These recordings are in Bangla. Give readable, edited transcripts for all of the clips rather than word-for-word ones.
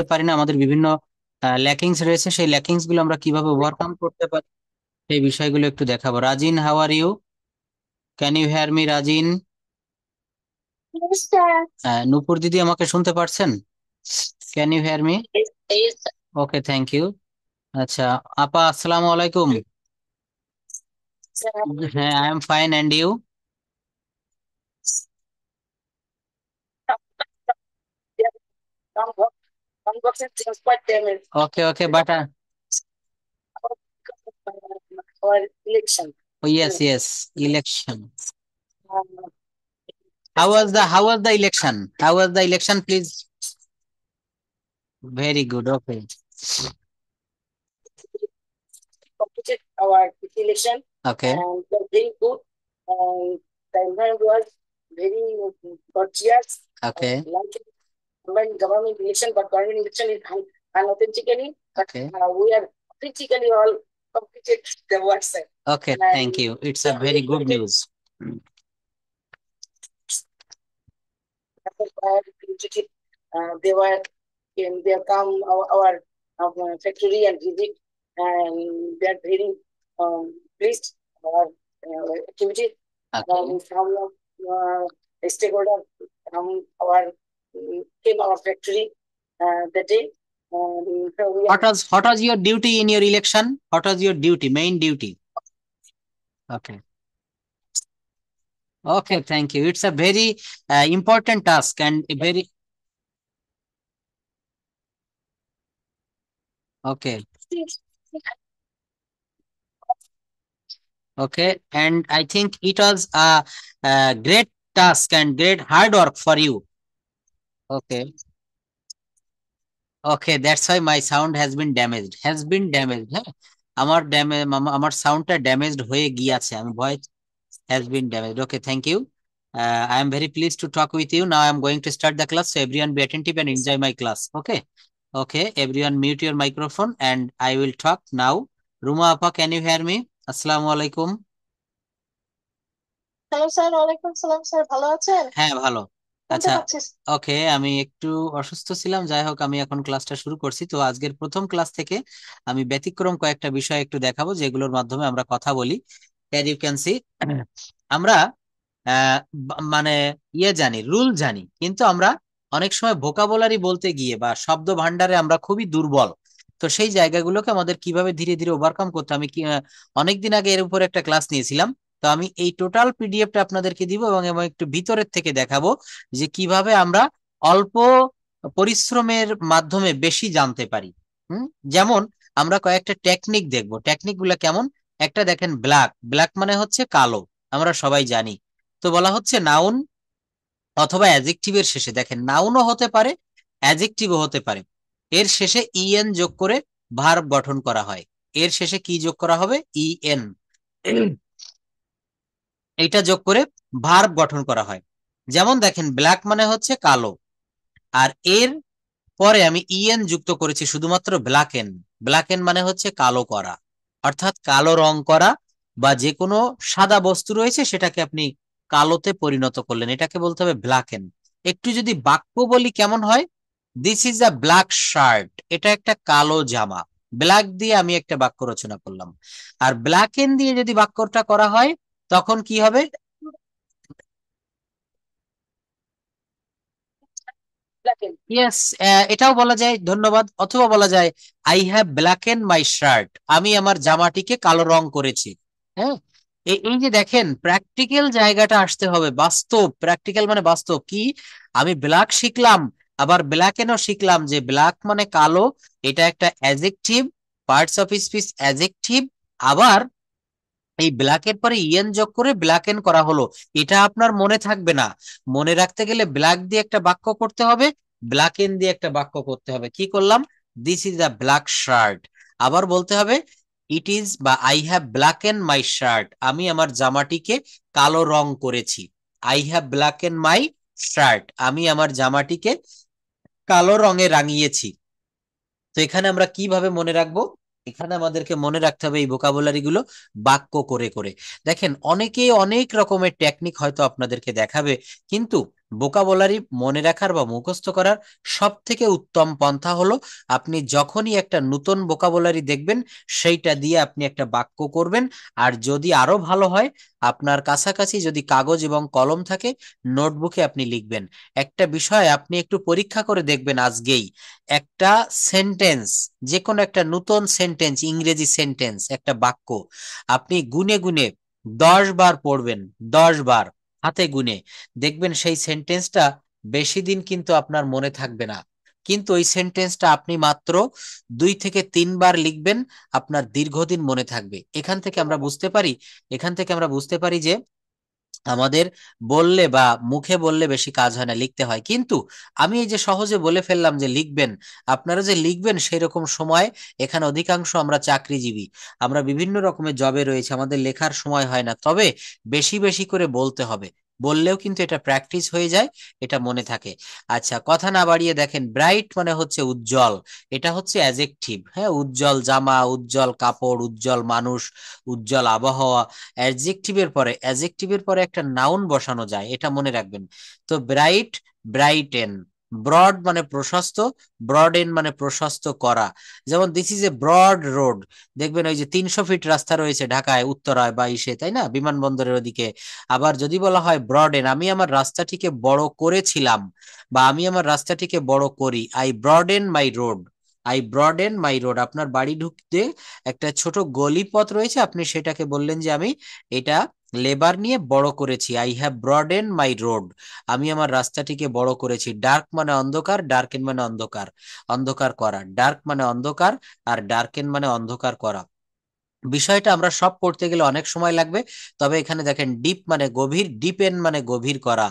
পারি না, আমাদের বিভিন্ন ল্যাকিংস রয়েছে, সেই ল্যাকিংস গুলো আমরা কিভাবে ওভারকাম করতে পারি সেই বিষয়গুলো একটু দেখাবো। Rajin, how are you? Can you hair me, Rajin? Yes, sir. Nupur দিদি আমাকে শুনতে পারছেন? ক্যান ইউ হেয়ার মি? Yes, yes, okay, thank you. আচ্ছা, আপা আসসালামু আলাইকুম। sir. হ্যাঁ, I am fine, and you? Yeah, I'm working things quite damaged. Okay okay, but Our election. Yes yes, election. Um, How election was the how was the election? How was the election, please? Very good. Okay. completed our election Okay. and it was very good. And the environment was very gorgeous. Okay. Like government election, but government election is unauthentically, but Okay. we are authentically all completed the work side. Okay. Thank And you. It's a very good news. they were they come our factory and visit, and they are very pleased our activities. Okay. Some stakeholder our came our factory that day. So we are What was your duty in your election? What was your duty, main duty? Okay. Okay. Thank you. It's a very important task and a very okay. Okay. And I think it was a great task and great hard work for you. Okay. Okay, that's why my sound has been damaged. Has been damaged. হ্যাঁ, আমার সাউন্ডটা ড্যামেজড হয়ে গিয়েছে, আমি voice has been damaged. Okay, thank you. I am very pleased to talk with you. Now I am going to start the class, so everyone be attentive and enjoy my class. Okay. Okay, everyone mute your microphone and I will talk now. Ruma Apa, can you hear me? Assalamu alaikum. Hello sir, ওয়ালাইকুম সালাম স্যার, ভালো আছেন? হ্যাঁ, ভালো। শুনতে আচ্ছা, পাচ্ছিস? ওকে, আমি একটু অসুস্থ ছিলাম, যাই হোক আমি এখন ক্লাসটা শুরু করছি। তো আজকের প্রথম ক্লাস থেকে আমি ব্যতিক্রম কয়েকটা বিষয় একটু দেখাবো, যেগুলোর মাধ্যমে আমরা কথা বলি। অ্যাজ ইউ ক্যান সি, আমরা মানে জানি, রুল জানি, কিন্তু আমরা অনেক সময় ভোকাবুলারি বলতে গিয়ে বা শব্দ ভান্ডারে আমরা খুবই দুর্বল। তো সেই জায়গাগুলোকে আমাদের কিভাবে ধীরে ধীরে ওভারকাম করতে, আমি অনেকদিন আগে এর উপর একটা ক্লাস নিয়েছিলাম। তো আমি এই টোটাল পিডিএফটা আপনাদেরকে দিব এবং এবং একটু ভিতরের থেকে দেখাবো যে কিভাবে আমরা অল্প পরিশ্রমের মাধ্যমে বেশি জানতে পারি। যেমন আমরা কয়েকটা টেকনিক দেখবো, টেকনিক গুলা কেমন। একটা দেখেন, ব্ল্যাক, ব্ল্যাক মানে হচ্ছে কালো, আমরা সবাই জানি। তো বলা হচ্ছে নাউন অথবা অ্যাডজেক্টিভের শেষে, দেখেন নাউনও হতে পারে, অ্যাডজেক্টিভও হতে পারে, এর শেষে ইএন যোগ করে ভার্ব গঠন করা হয়। এর শেষে কি যোগ করা হবে? ইএন, এইটা যোগ করে ভার্ব গঠন করা হয়। যেমন দেখেন, ব্ল্যাক মানে হচ্ছে কালো, আর এর পরে আমি ইএন যুক্ত করেছি শুধুমাত্র ব্ল্যাকেন। ব্ল্যাকেন মানে হচ্ছে কালো করা, অর্থাৎ কালো রং করা, বা যে কোনো সাদা বস্তু রয়েছে সেটাকে আপনি কালোতে পরিণত করলেন, এটাকে বলতে হবে ব্ল্যাকেন। একটু যদি বাক্য বলি কেমন হয়, this is a black shirt, এটা একটা কালো জামা। ব্ল্যাক দিয়ে আমি একটা বাক্য রচনা করলাম। আর ব্ল্যাকেন দিয়ে যদি বাক্যটা করা হয় তখন কি হবে? ইয়েস, এটাও বলা যায়, ধন্যবাদ। অথবা বলা যায় আই হ্যাভ ব্ল্যাকেন মাই শার্ট, আমি আমার জামাটিকে কালো রং করেছি। হ্যাঁ, এই যে দেখেন, প্র্যাকটিক্যাল জায়গাটা আসতে হবে, বাস্তব। প্র্যাকটিক্যাল মানে বাস্তব কি, আমি ব্ল্যাক শিখলাম, আবার ব্ল্যাকেনও শিখলাম যে ব্ল্যাক মানে কালো, এটা একটা adjective, parts of speech adjective. আবার এই ব্ল্যাকের পরে ইএন যোগ করে ব্ল্যাকেন করা হলো, এটা আপনার মনে থাকবে না। মনে রাখতে গেলে ব্ল্যাক দিয়ে একটা বাক্য করতে হবে, ব্ল্যাকেন দিয়ে একটা বাক্য করতে হবে। কি করলাম? This is a black shirt. আবার বলতে হবে ইট ইজ বা আই হ্যাভ ব্ল্যাকেন মাই শার্ট, আমি আমার জামাটিকে কালো রং করেছি। আই হ্যাভ ব্ল্যাকেন মাই শার্ট, আমি আমার জামাটিকে কালো রঙে রাঙিয়েছি। তো এখানে আমরা কিভাবে মনে রাখবো? এখানে আমাদেরকে মনে রাখতে হবে এই ভোকাবুলারি গুলো বাক্য করে করে। দেখেন, অনেকে অনেক রকমের টেকনিক হয়তো আপনাদেরকে দেখাবে, কিন্তু ভোকাবুলারি মনে রাখার বা মুখস্থ করার সব থেকে উত্তম পন্থা হলো আপনি যখনই একটা নতুন ভোকাবুলারি দেখবেন সেইটা দিয়ে আপনি একটা বাক্য করবেন। আর যদি আরো ভালো হয়, আপনার কাছাকাছি যদি কাগজ এবং কলম থাকে, নোটবুকে আপনি লিখবেন। একটা বিষয় আপনি একটু পরীক্ষা করে দেখবেন আজকেই, একটা সেন্টেন্স, যে কোনো একটা নতুন সেন্টেন্স, ইংরেজি সেন্টেন্স, একটা বাক্য আপনি গুনে গুনে 10 বার পড়বেন, 10 বার হাতে গুনে, দেখবেন সেই সেন্টেন্সটা বেশি দিন কিন্তু আপনার মনে থাকবে না। কিন্তু ওই সেন্টেন্সটা আপনি মাত্র 2 থেকে 3 বার লিখবেন, আপনার দীর্ঘদিন মনে থাকবে। এখান থেকে আমরা বুঝতে পারি যে আমাদের বললে বা মুখে বললে বেশি কাজ হয় না, লিখতে হয়। কিন্তু আমি এই যে সহজে বলে ফেললাম যে লিখবেন, আপনারা যে লিখবেন সেই রকম সময়, এখানে অধিকাংশ আমরা চাকরিজীবী, আমরা বিভিন্ন রকমের জবে রয়েছে, আমাদের লেখার সময় হয় না। তবে বেশি বেশি করে বলতে হবে, বললেও কিন্তু এটা প্র্যাকটিস হয়ে যায়, এটা মনে থাকে। আচ্ছা, কথা না বাড়িয়ে দেখেন, ব্রাইট মানে হচ্ছে উজ্জ্বল, এটা হচ্ছে অ্যাজেকটিভ। হ্যাঁ, উজ্জ্বল জামা, উজ্জ্বল কাপড়, উজ্জ্বল মানুষ, উজ্জ্বল আবহাওয়া। অ্যাডজেক্টিভের পরে একটা নাউন বসানো যায়, এটা মনে রাখবেন। তো ব্রাইট, ব্রাইটেন। ব্রড মানে প্রশস্ত, ব্রডেন মানে প্রশস্ত করা। যেমন this is a broad road, দেখবেন ওই যে 300 ফিট রাস্তা রয়েছে ঢাকায় উত্তরায় বা ইসে, তাই না, বিমানবন্দরের ওদিকে। আবার যদি বলা হয় ব্রডেন, আমি আমার রাস্তাটিকে বড় করেছিলাম, বা আমি আমার রাস্তাটিকে বড় করি, আই ব্রডেন মাই রোড। আপনার বাড়ি ঢুকতে একটা ছোট গলি পথ রয়েছে, আপনি সেটাকে বললেন যে আমি এটা লেবার নিয়ে বড় করেছি, I have broaden my road. আমি আমার রাস্তাটিকে বড় করেছি। ডার্ক মানে অন্ধকার, ডার্কেন মানে অন্ধকার, অন্ধকার করা। ডার্ক মানে অন্ধকার, আর ডার্কেন মানে অন্ধকার করা। বিষয়টা আমরা সব পড়তে গেলে অনেক সময় লাগবে। তবে এখানে দেখেন, ডিপ মানে গভীর, ডিপেন মানে গভীর করা।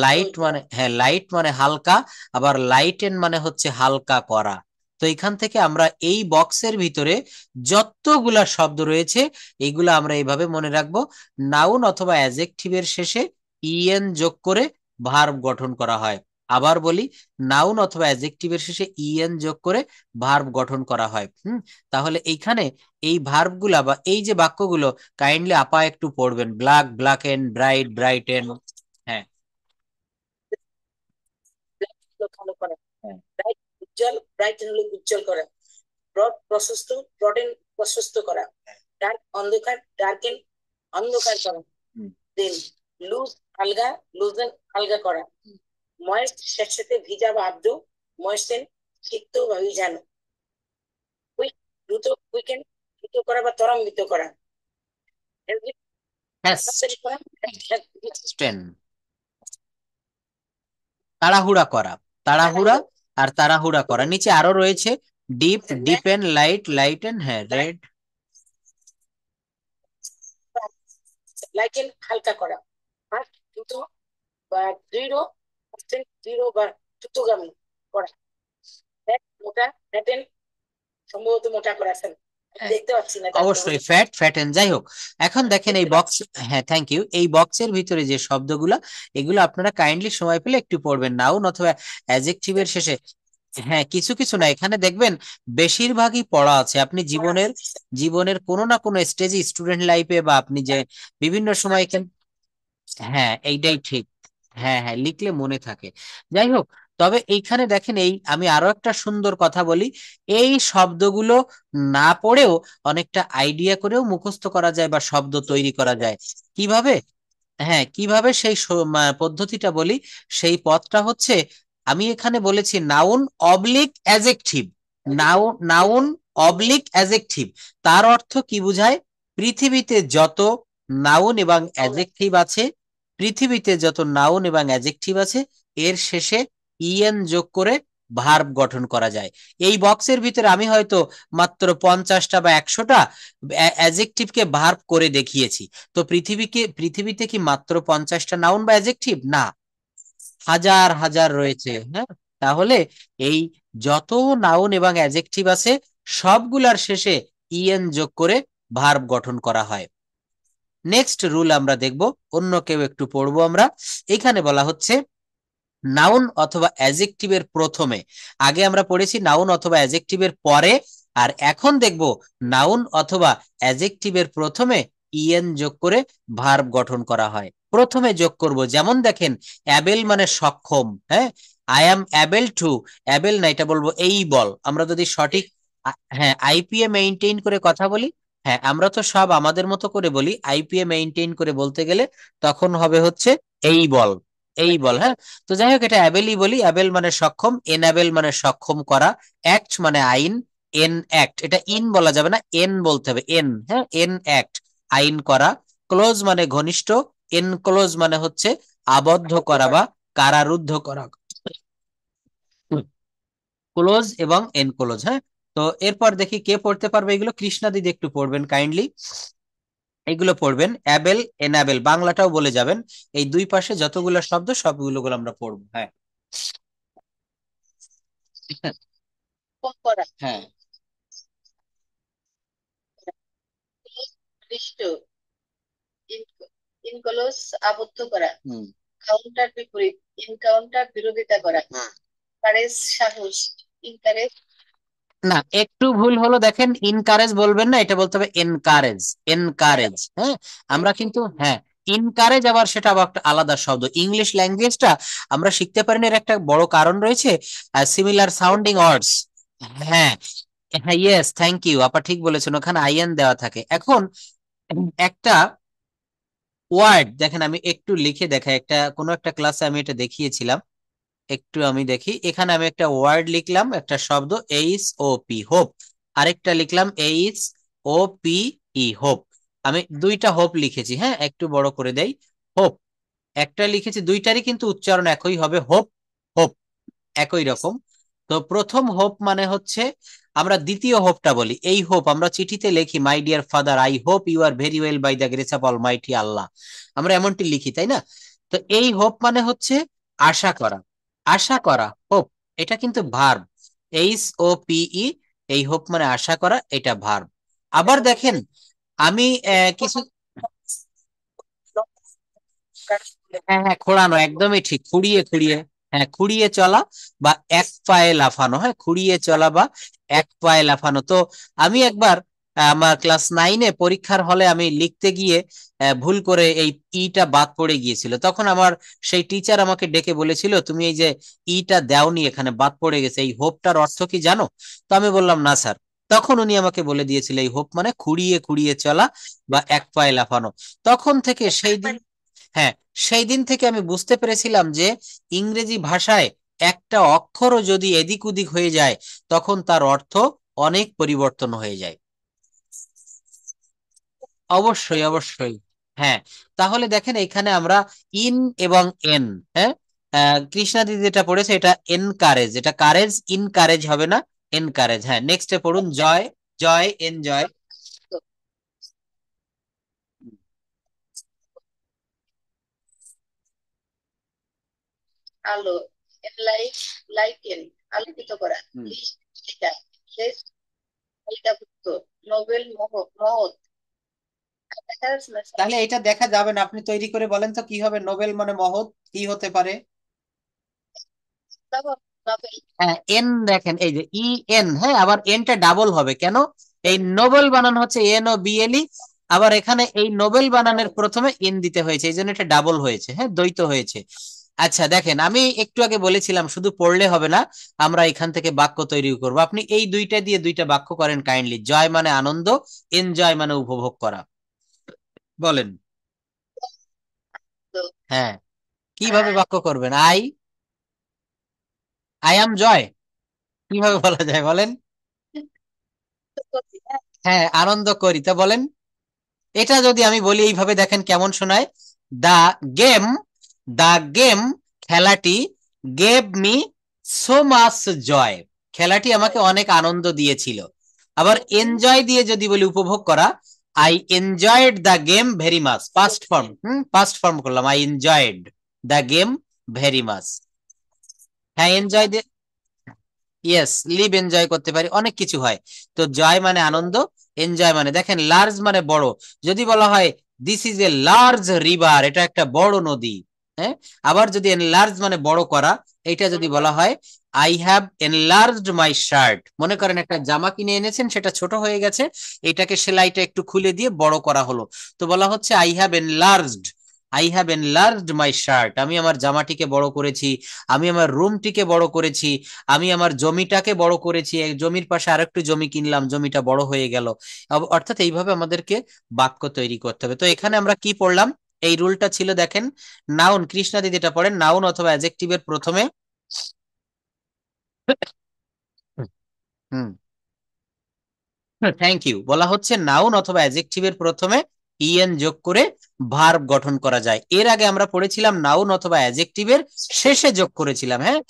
লাইট মানে, হ্যাঁ, লাইট মানে হালকা, আবার লাইটেন মানে হচ্ছে হালকা করা। তো এখান থেকে আমরা এই বক্সের ভিতরে যতগুলা শব্দ রয়েছে এইগুলা আমরা এইভাবে মনে রাখবো। নাউন অথবা অ্যাজেকটিভের শেষে ইএন যোগ করে ভার্ব গঠন করা হয়। আবার বলি, নাউন অথবা অ্যাজেকটিভের শেষে ইএন যোগ করে ভার্ব গঠন করা হয়। তাহলে এইখানে এই ভার্ব গুলা বা এই যে বাক্যগুলো কাইন্ডলি আপা একটু পড়বেন। Black, blacken, bright, brighten. হ্যাঁ, কালো করা, হ্যাঁ। ব্রাইট উজ্জ্বল, ব্রাইটেন হলো উজ্জ্বল করা, ব্রড প্রশস্ত, ব্রডেন প্রশস্ত করা, ডার্ক অন্ধকার, ডার্কেন অন্ধকার করা, হুম। দেন লুজ আলগা, লুজেন আলগা করা, ময়েস্ট স্যাঁতসেঁতে ভিজা বা আর্দ্র, ময়েস্টেন সিক্ত বা ভিজানো, কুইক দ্রুত, কুইকেন দ্রুত করা বা ত্বরান্বিত করা, তাড়াতাড়ি করা, হ্যাস্টেন তাড়াহুড়া করা, তাড়াহুড়া আর তাড়াহুড়া করা। নিচে আরো রয়েছে ডিপ, ডিপেন, লাইট, লাইটেন, হ্যাঁ, রেড। লাইটেন হালকা করা, ফাস্ট দ্রুত বা দৃঢ়, দৃঢ় বা দ্রুতগামী করা, ফ্যাট মোটা, ফ্যাটেন সম্ভবত মোটা করা আছে, দেখতে পাচ্ছি না অবশ্যই ফ্যাট, ফ্যাটেন, যাই হোক। এখন দেখেন এই বক্স, হ্যাঁ, থ্যাংক ইউ, এই বক্সের ভিতরে যে শব্দগুলো, এগুলো আপনারা কাইন্ডলি সময় পেলে একটু পড়বেন। নাউন অথবা অ্যাডজেক্টিভের শেষে, হ্যাঁ, কিছু কিছু না, এখানে দেখবেন বেশিরভাগই পড়া আছে। আপনি জীবনের জীবনের কোনো না কোনো স্টেজে, স্টুডেন্ট লাইফে, বা আপনি যে বিভিন্ন সময় হ্যাঁ, এইটাই ঠিক। হ্যাঁ, হ্যাঁ, লিখলে মনে থাকে। যাই হোক, তবে এইখানে দেখেন, এই আমি আরো একটা সুন্দর কথা বলি, এই শব্দগুলো না পড়েও অনেকটা আইডিয়া করেও মুখস্থ করা যায় বা শব্দ তৈরি করা যায়। কিভাবে? হ্যাঁ, কিভাবে সেই পদ্ধতিটা বলি। সেই পথটা হচ্ছে, আমি এখানে বলেছি noun oblique adjective, noun oblique adjective. তার অর্থ কি বুঝায়? পৃথিবীতে যত নাউন এবং অ্যাজেকটিভ আছে, পৃথিবীতে যত নাউন এবং অ্যাজেকটিভ আছে, এর শেষে ইএন যোগ করে ভার্ব গঠন করা যায়। এই বক্সের ভিতরে আমি হয়তো মাত্র 50টা বা 100টা অ্যাজেকটিভকে ভার্ব করে দেখিয়েছি। তো পৃথিবীতে কি মাত্র 50টা নাউন বা অ্যাডজেক্টিভ? না, হাজার হাজার রয়েছে। হ্যাঁ, তাহলে এই যত নাউন এবং অ্যাডজেক্টিভ আছে সবগুলার শেষে ইএন যোগ করে ভার্ব গঠন করা হয়। নেক্সট রুল আমরা দেখব, অন্য কেউ একটু পড়বো আমরা। এখানে বলা হচ্ছে নাউন অথবা অ্যাডজেক্টিভের প্রথমে, আগে আমরা পড়েছি নাউন অথবা অ্যাডজেক্টিভের পরে, আর এখন দেখব নাউন অথবা অ্যাডজেক্টিভের প্রথমে ইএন যোগ করে ভার্ব গঠন করা হয়। প্রথমে যোগ করব। যেমন দেখেন অ্যাবেল মানে সক্ষম, হ্যাঁ, I am able to, able না, এটা বলবো এই বল। আমরা যদি সঠিক হ্যাঁ আইপিএ মেইনটেইন করে কথা বলি, হ্যাঁ আমরা তো সব আমাদের মতো করে বলি, আইপিএ মেইনটেইন করে বলতে গেলে তখন হবে হচ্ছে এই বল, এই বল। হ্যাঁ, তো যাই হোক এটা অ্যাবেলই বলি। অ্যাবেল মানে সক্ষম, এনাবেল মানে সক্ষম করা, অ্যাক্ট মানে আইন, এন অ্যাক্ট, এটা ইন বলা যাবে না, এন বলতে হবে, এন, হ্যাঁ এন অ্যাক্ট, আইন করা। ক্লোজ মানে ঘনিষ্ঠ, এনক্লোজ মানে হচ্ছে আবদ্ধ করা বা কারারুদ্ধ করা। ক্লোজ এবং এনক্লোজ। হ্যাঁ, তো এরপর দেখি কে পড়তে পারবে এগুলো। কৃষ্ণা দিদি একটু পড়বেন কাইন্ডলি, এগুলো পড়বেন। অ্যাবেল এনাবেল বাংলাটাও বলে যাবেন, এই দুই পাশে যতগুলো শব্দ সবগুলো আমরা পড়বো। হ্যাঁ হ্যাঁ ইনকলস আবদ্ধ করা, হুম কাউন্টার বিপরীত, ইনকাউন্টার বিরোধিতা করা, হুম। কারেজ সাহস, ইনকারেজ না, একটু ভুল হলো, দেখেন ইনকারেজ বলবেন না, এটা বলতে হবে এনকারেজ, এনকারেজ। হ্যাঁ, আমরা কিন্তু হ্যাঁ ইনকারেজ আবার সেটা আবার একটা আলাদা শব্দ। ইংলিশ ল্যাঙ্গুয়েজটা আমরা শিখতে পারি না, এর একটা বড় কারণ রয়েছে, সিমিলার সাউন্ডিং ওয়ার্ডস। হ্যাঁ হ্যাঁ, ইয়েস, থ্যাংক ইউ আপা, ঠিক বলেছেন, ওখানে আইএন দেওয়া থাকে। এখন একটা ওয়ার্ড দেখেন, আমি একটু লিখে দেখাই, একটা কোনো একটা ক্লাসে আমি এটা দেখিয়েছিলাম, একটু আমি দেখি। এখানে আমি একটা ওয়ার্ড লিখলাম, একটা শব্দ এইচ ও পি, হোপ। আরেকটা লিখলাম H O P E, hope. আমি দুইটা হোপ লিখেছি, হ্যাঁ একটু বড় করে দেই, হোপ। একটা লিখেছি, দুইটারই কিন্তু উচ্চারণ একই হবে, হোপ, হোপ, একই রকম। তো প্রথম হোপ মানে হচ্ছে, আমরা দ্বিতীয় হোপটা বলি এই হোপ, আমরা চিঠিতে লিখি my dear father I hope you are very well by the grace of Almighty Allah, আমরা এমনটি লিখি তাই না? তো এই হোপ মানে হচ্ছে আশা করা, আশা করা, হোপ, এটা কিন্তু verb, H O P E, এই হোপ মানে আশা করা, এটা ভার্ব। আবার দেখেন আমি কিছু, হ্যাঁ হ্যাঁ খোঁড়ানো, একদমই ঠিক, খুঁড়িয়ে খুঁড়িয়ে, হ্যাঁ খুঁড়িয়ে চলা বা এক পায়ে লাফানো, হ্যাঁ খুঁড়িয়ে চলা বা এক পায়ে লাফানো। তো আমি একবার আমার ক্লাস 9-এ পরীক্ষার হলে আমি লিখতে গিয়ে ভুল করে এই ইটা বাদ পড়ে গিয়েছিল। তখন আমার সেই টিচার আমাকে ডেকে বলেছিল, তুমি এই যে ইটা দাওনি, এখানে বাদ পড়ে গেছে, এই হোপটার অর্থ কি জানো? তো আমি বললাম না স্যার। তখন উনি আমাকে বলে দিয়েছিল এই হোপ মানে খুঁড়িয়ে খুঁড়িয়ে চলা বা এক পায়ে লাফানো। তখন থেকে সেই দিন, হ্যাঁ সেই দিন থেকে আমি বুঝতে পেরেছিলাম যে ইংরেজি ভাষায় একটা অক্ষরও যদি এদিক ওদিক হয়ে যায় তখন তার অর্থ অনেক পরিবর্তন হয়ে যায়। অবশ্যই অবশ্যই। হ্যাঁ, তাহলে দেখেন এখানে আমরা ইন এবং এন, হ্যাঁ কৃষ্ণা দিদি যেটা পড়েছে এটা এনকারেজ, এটা কারেজ, ইনকারেজ হবে না, এনকারেজ। হ্যাঁ নেক্সটে পড়ুন, জয়, জয় এনজয়। আলো, লাইক, লাইকেন, আলোকিত করা, হুম। লিখা, শেষ, তালিকাভুক্ত, নোবেল, মহৎ, তাহলে এটা দেখা যাবে না, আপনি তৈরি করে বলেন তো কি হবে, নোবেল মানে মহৎ, কি হতে পারে? নোবেল, হ্যাঁ এন, দেখেন এই যে ই এন, হ্যাঁ আবার এনটা ডাবল হবে কেন? এই নোবেল বানান হচ্ছে এন ও বিএলই, আবার এখানে এই নোবেল বানানের প্রথমে এন দিতে হয়েছে, এই জন্য এটা ডাবল হয়েছে, হ্যাঁ দ্বৈত হয়েছে। আচ্ছা দেখেন, আমি একটু আগে বলেছিলাম শুধু পড়লে হবে না, আমরা এখান থেকে বাক্য তৈরি করব। আপনি এই দুইটা দিয়ে দুইটা বাক্য করেন কাইন্ডলি। জয় মানে আনন্দ, এনজয় মানে উপভোগ করা, বলেন। হ্যাঁ, কিভাবে বাক্য করবেন? আই, আই অ্যাম জয়, কিভাবে বলা যায় বলেন? হ্যাঁ আনন্দ করি, তা বলেন। এটা যদি আমি বলি এইভাবে, দেখেন কেমন শোনায়, দা গেম, দা গেম, খেলাটি, গেভ মি সো মাচ জয়, খেলাটি আমাকে অনেক আনন্দ দিয়েছিল। আবার এনজয় দিয়ে যদি বলি উপভোগ করা, I enjoyed the game very much, past form, past form করলাম, I enjoyed the game very much. হ্যাঁ এনজয়, ইয়েস, লিভ এনজয় করতে পারি, অনেক কিছু হয়। তো জয় মানে আনন্দ, এনজয় মানে দেখেন লার্জ মানে বড়, যদি বলা হয় this is a large river, এটা একটা বড় নদী। হ্যাঁ, আবার যদি এনলার্জ মানে বড় করা, এটা যদি বলা হয় I have enlarged my shirt, মনে করেন একটা জামা কিনে এনেছেন সেটা ছোট হয়ে গেছে, এটাকে সেলাইটা একটু খুলে দিয়ে বড় করা হলো, তো বলা হচ্ছে I have enlarged, I have enlarged my shirt, আমি আমার জামাটিকে বড় করেছি, আমি আমার রুমটিকে বড় করেছি, আমি আমার জমিটাকে বড় করেছি, এই জমির পাশে আরেকটু জমি কিনলাম, জমিটা বড় হয়ে গেল। অর্থাৎ এইভাবে আমাদেরকে বাক্য তৈরি করতে হবে। তো এখানে আমরা কি পড়লাম, এই রুলটা ছিল দেখেন, নাউন, কৃষ্ণা দিদি এটা পড়েন, নাউন অথবা অ্যাডজেক্টিভের প্রথমে হুম থ্যাংক ইউ, বলা হচ্ছে নাউন অথবা অ্যাডজেক্টিভের প্রথমে ইএন যোগ করে ভার্ব গঠন করা যায়। এর আগে আমরা পড়েছিলাম নাউন অথবা অ্যাডজেক্টিভের শেষে যোগ করেছিলাম। হ্যাঁ,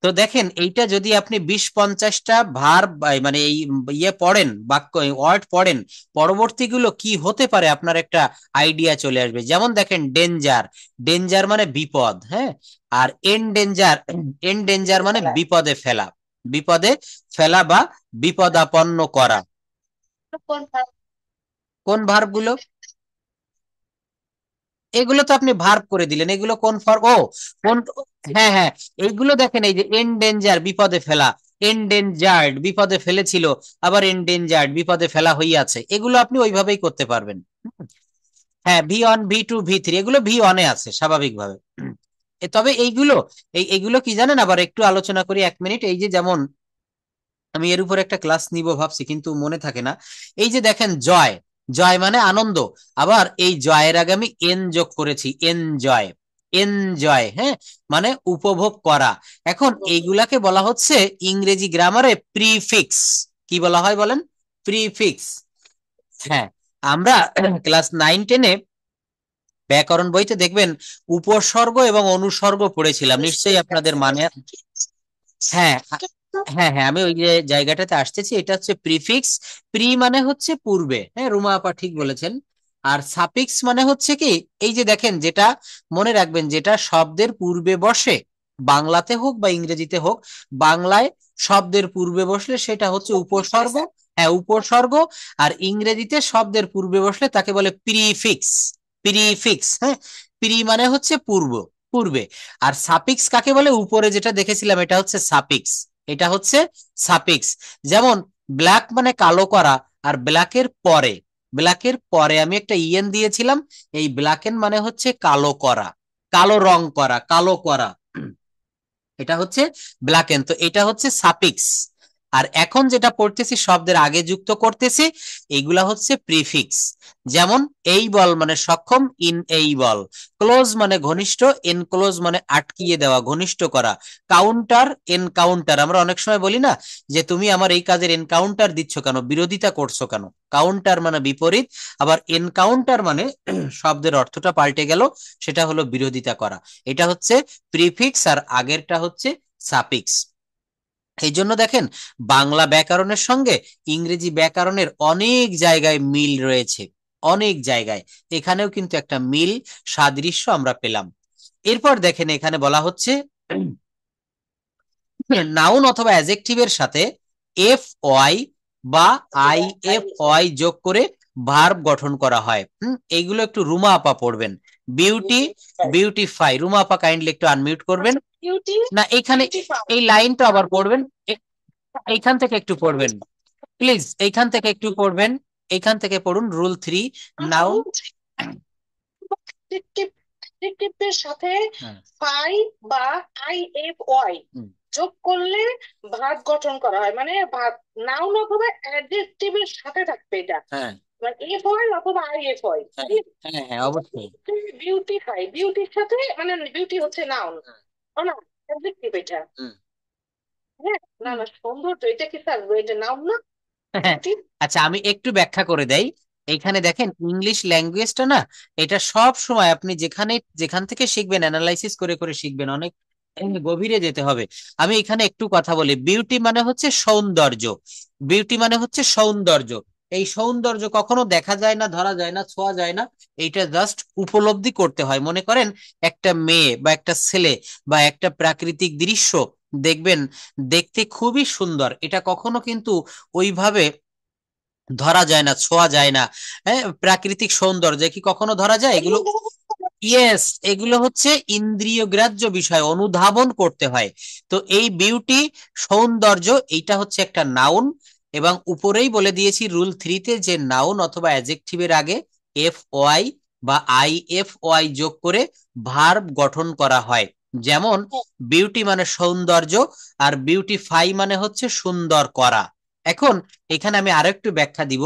তো দেখেন এইটা যদি আপনি 20-50টা ভার্ব মানে এই ইয়ে পড়েন, বাক্য ওয়ার্ড পড়েন, পরবর্তীগুলো কি হতে পারে আপনার একটা আইডিয়া চলে আসবে। যেমন দেখেন ডেঞ্জার, ডেঞ্জার মানে বিপদ, হ্যাঁ, আর এন ডেঞ্জার, এন ডেঞ্জার মানে বিপদে ফেলা, বিপদে ফেলা বা বিপদাপন্ন করা। কোন ভার্ব গুলো? এগুলো তো আপনি ভার্ব করে দিলেন, এগুলো কোন ফর্ম? ও কোন, হ্যাঁ হ্যাঁ, এইগুলো দেখেন, এই যে এন্ডেঞ্জার বিপদে ফেলা, এন্ডেঞ্জার্ড বিপদে ফেলেছিল, আবার এন্ডেঞ্জার্ড বিপদে ফেলা হইয়াছে, এগুলো আপনি ওইভাবেই করতে পারবেন। হ্যাঁ, V1 V2 V3 এগুলো V1 এ আছে স্বাভাবিকভাবে। তবে এইগুলো, এইগুলো কি জানেন, আবার একটু আলোচনা করি 1 মিনিট। এই যে যেমন আমি এর উপর একটা ক্লাস নিব ভাবছি কিন্তু মনে থাকে না। এই যে দেখেন জয়, জয় মানে আনন্দ, আবার এই জয়ের আগে আমি এন যোগ করেছি, এনজয়, এনজয়, হ্যাঁ, মানে উপভোগ করা। এখন এইগুলাকে বলা হচ্ছে ইংরেজি গ্রামারে প্রিফিক্স। কি বলা হয় বলেন? প্রিফিক্স। হ্যাঁ, আমরা ক্লাস 9-10-এ ব্যাকরণ বইতে দেখবেন উপসর্গ এবং অনুসর্গ পড়েছিলাম, নিশ্চয়ই আপনাদের মানে। হ্যাঁ হ্যাঁ হ্যাঁ, আমি ওই যে জায়গাটাতে আসতেছি, এটা হচ্ছে প্রিফিক্স। প্রি মানে হচ্ছে পূর্বে, হ্যাঁ, রুমা আপা ঠিক বলেছেন। আর সাফিক্স মানে হচ্ছে কি, এই যে দেখেন, যেটা মনে রাখবেন, যেটা শব্দের পূর্বে বসে, বাংলাতে হোক বা ইংরেজিতে হোক, বাংলায় শব্দের পূর্বে বসলে সেটা হচ্ছে উপসর্গ, হ্যাঁ উপসর্গ, আর ইংরেজিতে শব্দের পূর্বে বসলে তাকে বলে প্রিফিক্স, প্রিফিক্স, হ্যাঁ। প্রি মানে হচ্ছে পূর্ব, পূর্বে। আর সাফিক্স কাকে বলে? উপরে যেটা দেখেছিলাম এটা হচ্ছে সাফিক্স, এটা হচ্ছে সাফিক্স। যেমন ব্ল্যাক মানে কালো করা, আর ব্ল্যাকের পরে, ব্ল্যাকের পরে আমি একটা ইএন দিয়েছিলাম, এই ব্ল্যাকেন মানে হচ্ছে কালো করা, কালো রং করা, কালো করা, এটা হচ্ছে ব্ল্যাকেন। তো এটা হচ্ছে সাফিক্স। আর এখন যেটা পড়তেছি শব্দের আগে যুক্ত করতেছি, এইগুলা হচ্ছে প্রিফিক্স। যেমন এই বল মানে সক্ষম, ইন এই বল, ক্লোজ মানে ঘনিষ্ঠ, এনক্লোজ মানে আটকিয়ে দেওয়া, ঘনিষ্ঠ করা, কাউন্টার, এনকাউন্টার, আমরা অনেক সময় বলি না যে তুমি আমার এই কাজের এনকাউন্টার দিচ্ছ কেন, বিরোধিতা করছো কেন, কাউন্টার মানে বিপরীত, আবার এনকাউন্টার মানে শব্দের অর্থটা পাল্টে গেল, সেটা হলো বিরোধিতা করা। এটা হচ্ছে প্রিফিক্স, আর আগেরটা হচ্ছে সাফিক্স। এই জন্য দেখেন বাংলা ব্যাকরণের সঙ্গে ইংরেজি ব্যাকরণের অনেক জায়গায় মিল রয়েছে, অনেক জায়গায়। এখানেও কিন্তু একটা মিল সাদৃশ্য আমরা পেলাম। এরপর দেখেন এখানে বলা হচ্ছে নাউন অথবা অ্যাডজেক্টিভের সাথে এফ ওয়াই বা আই এফ ওয়াই যোগ করে ভার্ব গঠন করা হয়। এইগুলো একটু রুমা আপা পড়বেন। বিউটি, বিউটিফাই, রুমা আপা কাইন্ডলি একটু আনমিউট করবেন। না এইখানে এই লাইনটা আবার পড়বেন, এইখান থেকে একটু পড়বেন প্লিজ, এইখান থেকে একটু পড়বেন, এইখান থেকে পড়ুন, রুল 3 নাউন এর সাথে ফাই বা আই এফ ওয়াই যোগ করলে ভার্ব গঠন করা হয়, মানে নাউন অথবা অ্যাডজেক্টিভের সাথে থাকবে এটা, মানে এফ ওয়াই অথবা আই এফ ওয়াই। হ্যাঁ হ্যাঁ অবশ্যই। বিউটিফাই, বিউটির সাথে, মানে বিউটি হচ্ছে নাউন, না অ্যাডজেক্টিভ এটা। হ্যাঁ, না না সৌন্দর্য, এটা কি স্যার, এটা নাউন না? আচ্ছা আমি একটু ব্যাখ্যা করে দেই। এইখানে দেখেন ইংলিশ ল্যাঙ্গুয়েজটা না, এটা সব সময় আপনি যেখানে যেখান থেকে শিখবেন, অ্যানালাইসিস করে করে শিখবেন, অনেক গভীরে যেতে হবে। আমি এখানে একটু কথা বলি, বিউটি মানে হচ্ছে সৌন্দর্য, বিউটি মানে হচ্ছে সৌন্দর্য। এই সৌন্দর্য কখনো দেখা যায় না, ধরা যায় না, ছোঁয়া যায় না, এইটা জাস্ট উপলব্ধি করতে হয়। মনে করেন একটা মেয়ে বা একটা ছেলে বা একটা প্রাকৃতিক দৃশ্য দেখবেন, দেখতে খুবই সুন্দর, এটা কখনো কিন্তু ওইভাবে ধরা যায় না, ছোঁয়া যায় না। হ্যাঁ, প্রাকৃতিক সৌন্দর্য কি কখনো ধরা যায়? এগুলো, ইয়েস, এগুলো হচ্ছে ইন্দ্রিয় গ্রাহ্য বিষয়, অনুধাবন করতে হয়। তো এই বিউটি, সৌন্দর্য, এইটা হচ্ছে একটা নাউন। এবং উপরেই বলে দিয়েছি রুল 3-তে যে নাউন অথবা অ্যাডজেক্টিভের আগে এফ ওয়াই বা IFY যোগ করে ভার্ব গঠন করা হয়। যেমন বিউটি মানে সৌন্দর্য, আর বিউটিফাই মানে হচ্ছে সুন্দর করা। এখন এখানে আমি আরেকটু ব্যাখ্যা দিব।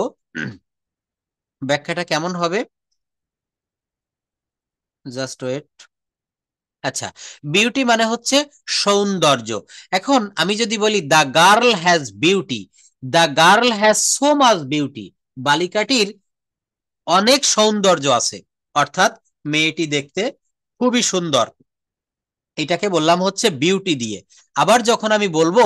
ব্যাখ্যাটা কেমন হবে, জাস্ট ওয়েট। আচ্ছা, বিউটি মানে হচ্ছে সৌন্দর্য। এখন আমি যদি বলি the girl has beauty, the girl has so much beauty, বালিকাটির অনেক সৌন্দর্য আছে, অর্থাৎ মেয়েটি দেখতে খুবই সুন্দর। এটাকে বললাম হচ্ছে বিউটি দিয়ে। আবার যখন আমি বলবো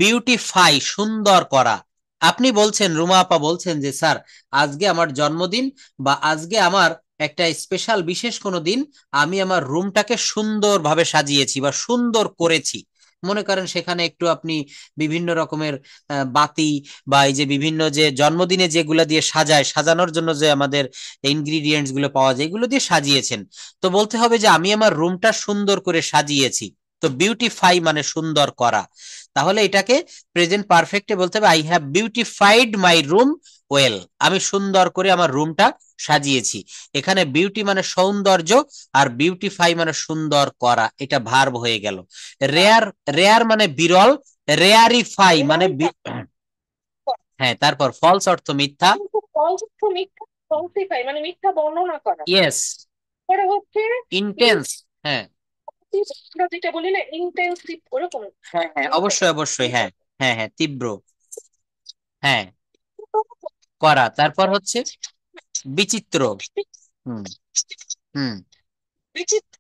বিউটিফাই, সুন্দর করা, আপনি বলছেন, রুমা আপা বলছেন যে স্যার আজকে আমার জন্মদিন বা আজকে আমার একটা স্পেশাল বিশেষ কোনো দিন, আমি আমার রুমটাকে সুন্দরভাবে সাজিয়েছি বা সুন্দর করেছি। মনে করেন সেখানে একটু আপনি বিভিন্ন রকমের বাতি বা এই যে বিভিন্ন যে জন্মদিনে যেগুলো দিয়ে সাজায়, সাজানোর জন্য যে আমাদের ইনগ্রিডিয়েন্টস গুলো পাওয়া যায়, এগুলো দিয়ে সাজিয়েছেন। তো বলতে হবে যে আমি আমার রুমটা সুন্দর করে সাজিয়েছি। তো বিউটিফাই মানে সুন্দর করা। তাহলে এটাকে প্রেজেন্ট পারফেক্টে বলতে হবে I have beautified my room well, আমি সুন্দর করে আমার রুমটা সাজিয়েছি। এখানে বিউটি মানে সৌন্দর্য, আর বিউটিফাই মানে সুন্দর করা, এটা ভার্ব হয়ে গেল। রেয়ার, রেয়ার মানে বিরল, রেয়ারিফাই মানে হ্যাঁ, তারপর ফলস অর্থ মিথ্যা। ফলস অর্থ মিথ্যা, ফলসিফাই মানে মিথ্যা বর্ণনা করা। ইয়েস। পরে হচ্ছে ইন্টেন্স। হ্যাঁ আমরা যেটা বলি না ইন্টেন্সিভ, ওরকম। হ্যাঁ হ্যাঁ, অবশ্যই অবশ্যই, হ্যাঁ হ্যাঁ হ্যাঁ, তীব্র, হ্যাঁ করা। তারপর হচ্ছে বিচিত্র। হুম হুম,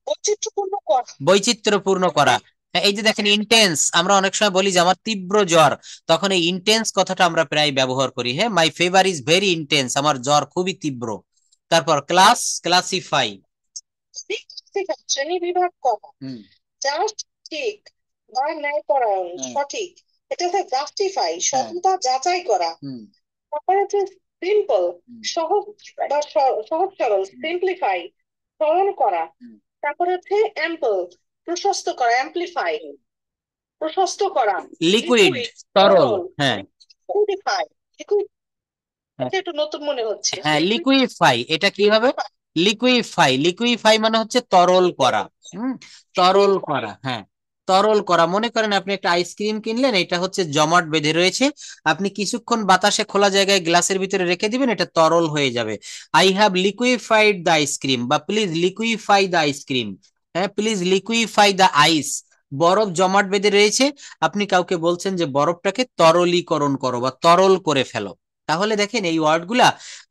বৈচিত্র্যপূর্ণ করা। বৈচিত্র্যপূর্ণ করা। হ্যাঁ, এই যে দেখেন ইন্টেন্স, আমরা অনেক সময় বলি যে আমার তীব্র জ্বর, তখন এই ইন্টেন্স কথাটা আমরা প্রায় ব্যবহার করি। হ্যাঁ, মাই ফিভার ইজ ভেরি ইন্টেন্স, আমার জ্বর খুবই তীব্র। তারপর ক্লাস, ক্লাসিফাই। শ্রেণী বিভাগ করা, হুম জাস্ট ঠিক বা ন্যায়পরায়ণ, হ্যাঁ সঠিক, এটা হচ্ছে জাস্টিফাই, হ্যাঁ সততা যাচাই করা। হুম তারপর হচ্ছে সিম্পল, হুম সহজ বা সহজ সরল, সিম্পলিফাই, সরল করা। হুম তারপর হচ্ছে অ্যাম্পল, প্রশস্ত করা, অ্যাম্পলিফাই, প্রশস্ত করা। লিকুইড, লিকুইড, তরল। তরল। হ্যাঁ লিকুইডিফাই, লিকুইড, হ্যাঁ এটা একটু নতুন মনে হচ্ছে। হ্যাঁ, লিকুইফাই, এটা কি হবে, লিকুইফাই, লিকুইফাই মানে হচ্ছে তরল করা। হুম, তরল করা, হ্যাঁ তরল করা। মনে করেন আপনি একটা আইসক্রিম কিনলেন, এটা হচ্ছে জমাট বেঁধে রয়েছে, আপনি কিছুক্ষণ বাতাসে খোলা জায়গায় গ্লাসের ভিতরে রেখে দিবেন, এটা তরল হয়ে যাবে। I have liquefied the ice cream, বা প্লিজ লিকুইফাই দ্য আইসক্রিম। হ্যাঁ, প্লিজ লিকুইফাই দ্য আইস, বরফ জমাট বেঁধে রয়েছে, আপনি কাউকে বলছেন যে বরফটাকে তরলীকরণ করো বা তরল করে ফেলো। তাহলে দেখেন এই ওয়ার্ডগুলা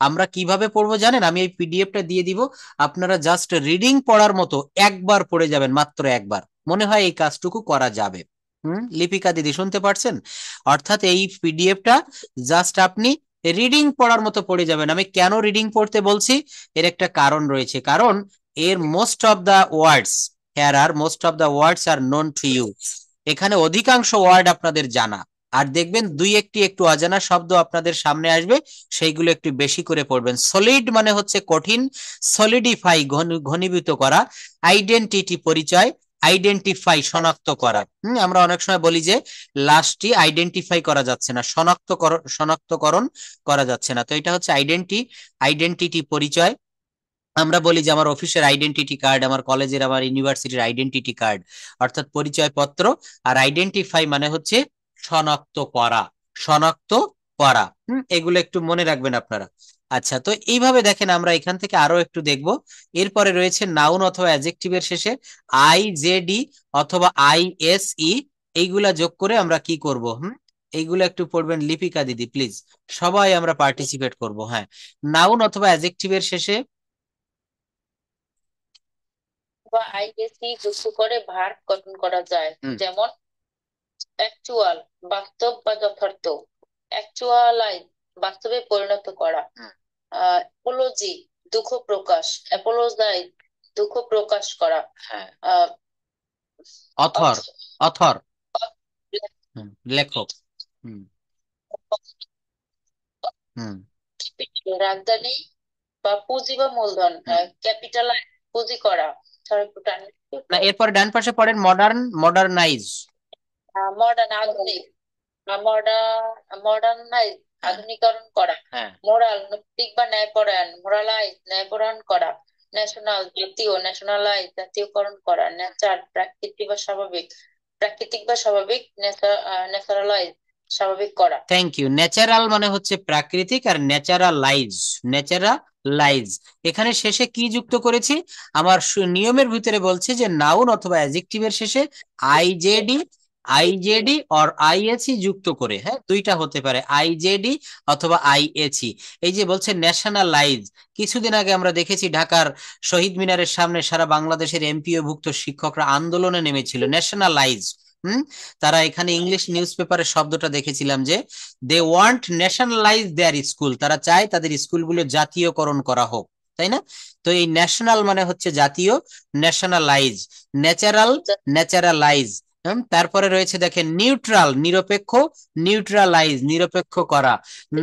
আমরা কিভাবে পড়বো জানেন, আমি এই পিডিএফটা দিয়ে দিব, আপনারা জাস্ট রিডিং পড়ার মতো একবার পড়ে যাবেন, মাত্র একবার, মনে হয় এই কাজটুকু করা যাবে। লিপিকা দিদি শুনতে পারছেন? অর্থাৎ এই পিডিএফটা জাস্ট আপনি রিডিং পড়ার মতো পড়ে যাবেন। আমি কেন রিডিং পড়তে বলছি, এর একটা কারণ রয়েছে, কারণ এর most of the words, here are most of the words are known to you, এখানে অধিকাংশ ওয়ার্ড আপনাদের জানা, আর দেখবেন দুই একটি একটু অজানা শব্দ আপনাদের সামনে আসবে, সেইগুলো একটু বেশি করে পড়বেন। সলিড মানে হচ্ছে কঠিন, সলিডিফাই ঘনীভূত করা, আইডেন্টিটি পরিচয়, আইডেন্টিফাই শনাক্ত করা। আমরা অনেক সময় বলি যে লাস্টটি আইডেন্টিফাই করা যাচ্ছে না, শনাক্তকরণ করা যাচ্ছে না, তো এটা হচ্ছে আইডেন্টিটি পরিচয়। আমরা বলি যে আমার অফিসের আইডেন্টিটি কার্ড, আমার কলেজের, আমার ইউনিভার্সিটির আইডেন্টিটি কার্ড, অর্থাৎ পরিচয় পত্র। আর আইডেন্টিফাই মানে হচ্ছে শনাক্ত করা, শনাক্ত করা। এগুলো একটু মনে রাখবেন আপনারা। আচ্ছা, তো এইভাবে দেখেন আমরা এখান থেকে আরো একটু দেখব। এরপরে রয়েছে নাউন অথবা অ্যাডজেক্টিভের শেষে IJD অথবা ISE, এইগুলা যোগ করে আমরা কি করব? এইগুলো একটু পড়বেন লিপিকা দিদি প্লিজ, সবাই আমরা পার্টিসিপেট করব। হ্যাঁ, নাউন অথবা অ্যাডজেক্টিভের শেষে বা আইএসি যুক্ত করে ভার্ব গঠন করা যায়। যেমন অ্যাকচুয়াল, বাস্তব বা যথার্থ, অ্যাকচুয়ালাইজ, বাস্তবে পরিণত করা, অ্যাপোলজি, দুঃখ প্রকাশ, অ্যাপোলোজাইজ, দুঃখ প্রকাশ করা, হ্যাঁ, অথর, অথর, লেখক। হুম হুম রাজধানী বা পুঁজি বা মূলধন, ক্যাপিটালাইজ, পুঁজি করা। সরি, একটু টান। না, এরপর ডান পাশে পড়েন মডার্ন, মডার্নাইজ। মডার্ন, আধুনিক, মডার্নাইজ, আধুনিকরণ করা। হ্যাঁ মোরাল, নৈতিক বা ন্যায়পরায়ণ, মোরালাইজ, ন্যায়পরায়ণ করা। ন্যাশনালাইজ জাতীয়করণ করা, নেচার প্রাকৃতিক বা স্বাভাবিক, ন্যাচারালাইজ স্বাভাবিক করা। Thank you. ন্যাচারাল মানে হচ্ছে প্রাকৃতিক, আর ন্যাচারালাইজ এখানে শেষে কি যুক্ত করেছি? আমার নিয়মের ভিতরে বলছে যে নাউন অথবা অ্যাডজেক্টিভের শেষে আইজেডি আইজেডি অর আইএসি যুক্ত করে, হ্যাঁ দুইটা হতে পারে, আইজেডি অথবা আইএসি। এই যে বলছে ন্যাশনালাইজ, কিছুদিন আগে আমরা দেখেছি ঢাকার শহীদ মিনারের সামনে সারা বাংলাদেশের এমপিও ভুক্ত শিক্ষকরা আন্দোলনে নেমেছিল, ন্যাশনালাইজ। হুম, তারা এখানে ইংলিশ নিউজ পেপারে শব্দটা দেখেছিলাম যে they want nationalize their school, তারা চায় তাদের স্কুলগুলো জাতীয়করণ করা হোক, তাই না? তো এই ন্যাশনাল মানে হচ্ছে জাতীয়, ন্যাশনালাইজ, ন্যাচারাল ন্যাচারালাইজ। তারপরে রয়েছে দেখেন নিউট্রাল নিরপেক্ষ, নিউট্রালাইজ নিরপেক্ষ করা,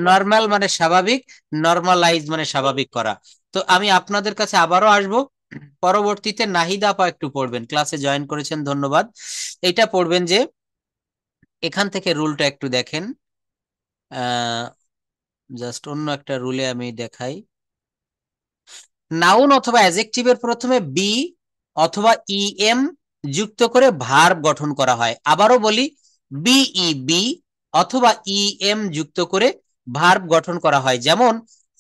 নর্মাল মানে স্বাভাবিক, নর্মালাইজ মানে স্বাভাবিক করা। তো আমি আপনাদের কাছে আবারও আসবো পরবর্তীতে। নাহিদা আপা একটু পড়বেন, ক্লাসে জয়েন করেছেন, ধন্যবাদ। এটা পড়বেন যে এখান থেকে রুলটা একটু দেখেন, জাস্ট অন্য একটা রুলে আমি দেখাই। নাউন অথবা অ্যাডজেক্টিভের প্রথমে বি অথবা ইএম যুক্ত করে ভার্ব গঠন করা হয়। আবারও বলি, বি অথবা ইএম যুক্ত করে ভার্ব গঠন করা হয়। যেমন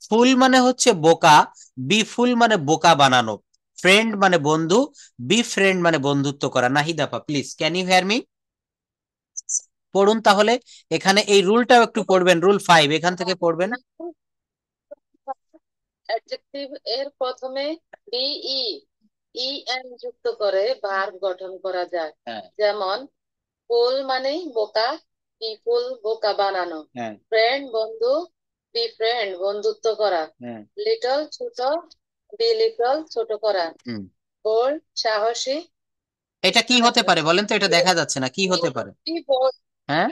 ফুল মানে হচ্ছে বোকা, বি ফুল মানে বোকা বানানো। ফ্রেন্ড মানে বন্ধু, বি ফ্রেন্ড মানে বন্ধুত্ব করা। নাহিদাপা please, can you hair me? পড়ুন তাহলে, এখানে এই রুলটাও একটু পড়বেন, রুল 5 এখান থেকে পড়বেন। অ্যাডজেক্টিভ এর প্রথমে বিই ইএন যুক্ত করে ভার্ব গঠন করা যায়। হ্যাঁ যেমন ফুল মানে বোকা, পিপুল বোকা বানানো। হ্যাঁ ফ্রেন্ড বন্ধু, বি ফ্রেন্ড বন্ধুত্ব করা। হ্যাঁ। লিটল ছোট, বি লিটল ছোট করা। হুম, বোল্ড সাহসী। এটা কি হতে পারে বলেন তো? এটা দেখা যাচ্ছে না, কি হতে পারে? কি বোল্ড, হ্যাঁ,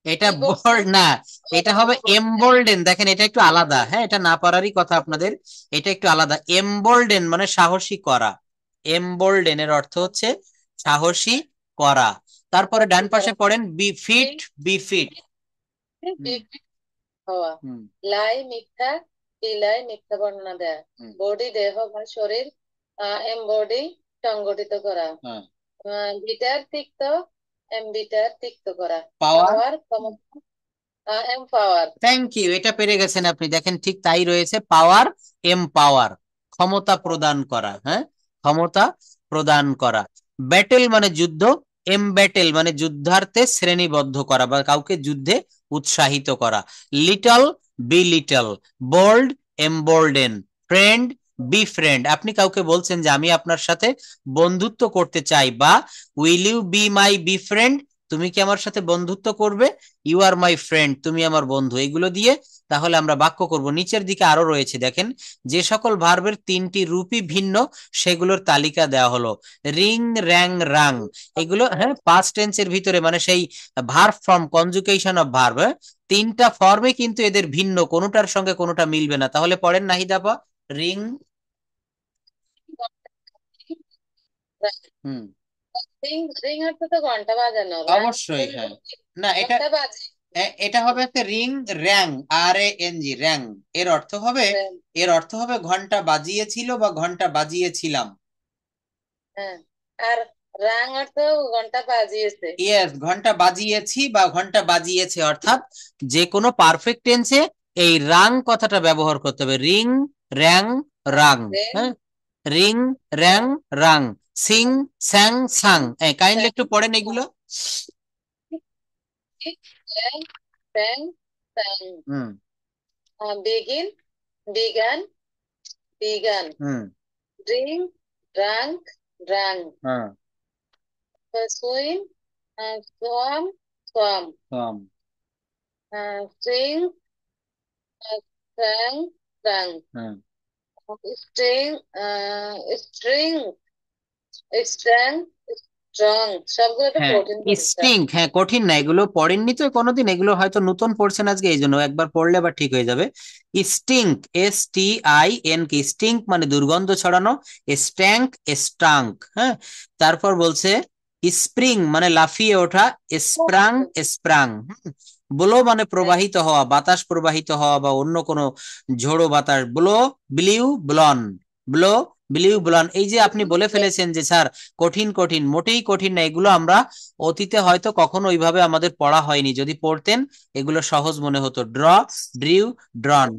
এটা কি বোল্ড না? বোল্ড না, এটা হবে এমবোল্ডেন। দেখেন এটা একটু আলাদা, হ্যাঁ এটা না পারারই কথা আপনাদের, এটা একটু আলাদা। এমবোল্ডেন মানে সাহসী করা, এমবোল্ডেন এর অর্থ হচ্ছে সাহসী করা। তারপরে ডান পাশে পড়েন বি ফিট, বি ফিট। হওয়া। লাই মিথ্যা, বিলাই মিথ্যা বর্ণনা দেয়। বডি দেহ বা শরীর, এমবডি সংগঠিত করা। বিটার তিক্ত, এমবিটার তিক্ত করা। পাওয়ার ক্ষমতা, এমপাওয়ার। থ্যাংক ইউ, এটা পেরে গেছেন আপনি, দেখেন ঠিক তাই রয়েছে, পাওয়ার, এমপাওয়ার ক্ষমতা প্রদান করা, হ্যাঁ ক্ষমতা প্রদান করা। ব্যাটেল মানে যুদ্ধ, এমব্যাটেল মানে যুদ্ধার্থে শ্রেণীবদ্ধ করা বা কাউকে যুদ্ধে উৎসাহিত করা। Little, belittle. Bold, embolden. Friend, befriend. আপনি কাউকে বলছেন যে আমি আপনার সাথে বন্ধুত্ব করতে চাই, বা will you be my be friend, তুমি কি আমার সাথে বন্ধুত্ব করবে? ইউ আর মাই ফ্রেন্ড, তুমি আমার বন্ধু। এগুলো দিয়ে তাহলে আমরা বাক্য করব। নিচের দিকে আরো রয়েছে দেখেন, যে সকল ভার্বের তিনটি রূপই ভিন্ন সেগুলোর তালিকা দেওয়া হলো। রিং, র্যাং, রাং, এগুলো হ্যাঁ পাস্ট টেন্সের ভিতরে, মানে সেই verb form, conjugation of verb, তিনটা ফর্মে কিন্তু এদের ভিন্ন, কোনোটার সঙ্গে কোনোটা মিলবে না। তাহলে পড়েন নাহিদাপা, রিং। হুম, রিং, রিং অর্থ তো ঘন্টা বাজানো। অবশ্যই হ্যাঁ। না, এটা ঘন্টা বাজে। এটা হবে একটা রিং, র্যাং, RANG, র্যাং। এর অর্থ হবে, এর অর্থ হবে ঘন্টা বাজিয়েছিল বা ঘন্টা বাজিয়েছিলাম। হ্যাঁ, আর রাং অর্থ ঘন্টা বাজিয়েছে। ইয়েস, ঘন্টা বাজিয়েছি বা ঘন্টা বাজিয়েছে, অর্থাৎ যে কোনো পারফেক্ট টেন্সে এই রাং কথাটা ব্যবহার করতে হবে। Ring, rang, rung. হ্যাঁ, ring, rang, rung. Sing, sang, sung. Kindly একটু পড়েন এগুলো। Hmm begin, began, begun. Hmm drink, drank, drunk. হ্যাঁ, সুইম, সোয়াম, সোয়াম। কম। String, strung, strung. Hmm, string, string, strung, strong. সবগুলো তো হ্যাঁ কঠিন কঠিন। স্টিংক, হ্যাঁ কঠিন না, এগুলো পড়েননি তো কোনোদিন, এগুলো হয়তো নতুন পড়ছেন আজকে, এই জন্য একবার পড়লে আবার ঠিক হয়ে যাবে। স্টিংক, STINK, স্টিংক মানে দুর্গন্ধ ছড়ানো। স্ট্যাঙ্ক, স্টাঙ্ক। হ্যাঁ, তারপর বলছে স্প্রিং মানে লাফিয়ে ওঠা। স্প্রাং, স্প্রাং। ব্লো মানে প্রবাহিত হওয়া, বাতাস প্রবাহিত হওয়া বা অন্য কোনো ঝোড়ো বাতাস। Blow, blew, blown. Blow, blew, blown, এই যে আপনি বলে ফেলেছেন যে স্যার কঠিন কঠিন, মোটেই কঠিন না এগুলো। আমরা অতীতে হয়তো কখনো ওইভাবে আমাদের পড়া হয়নি, যদি পড়তেন এগুলো সহজ মনে হতো। Draw, drew, ড্রন।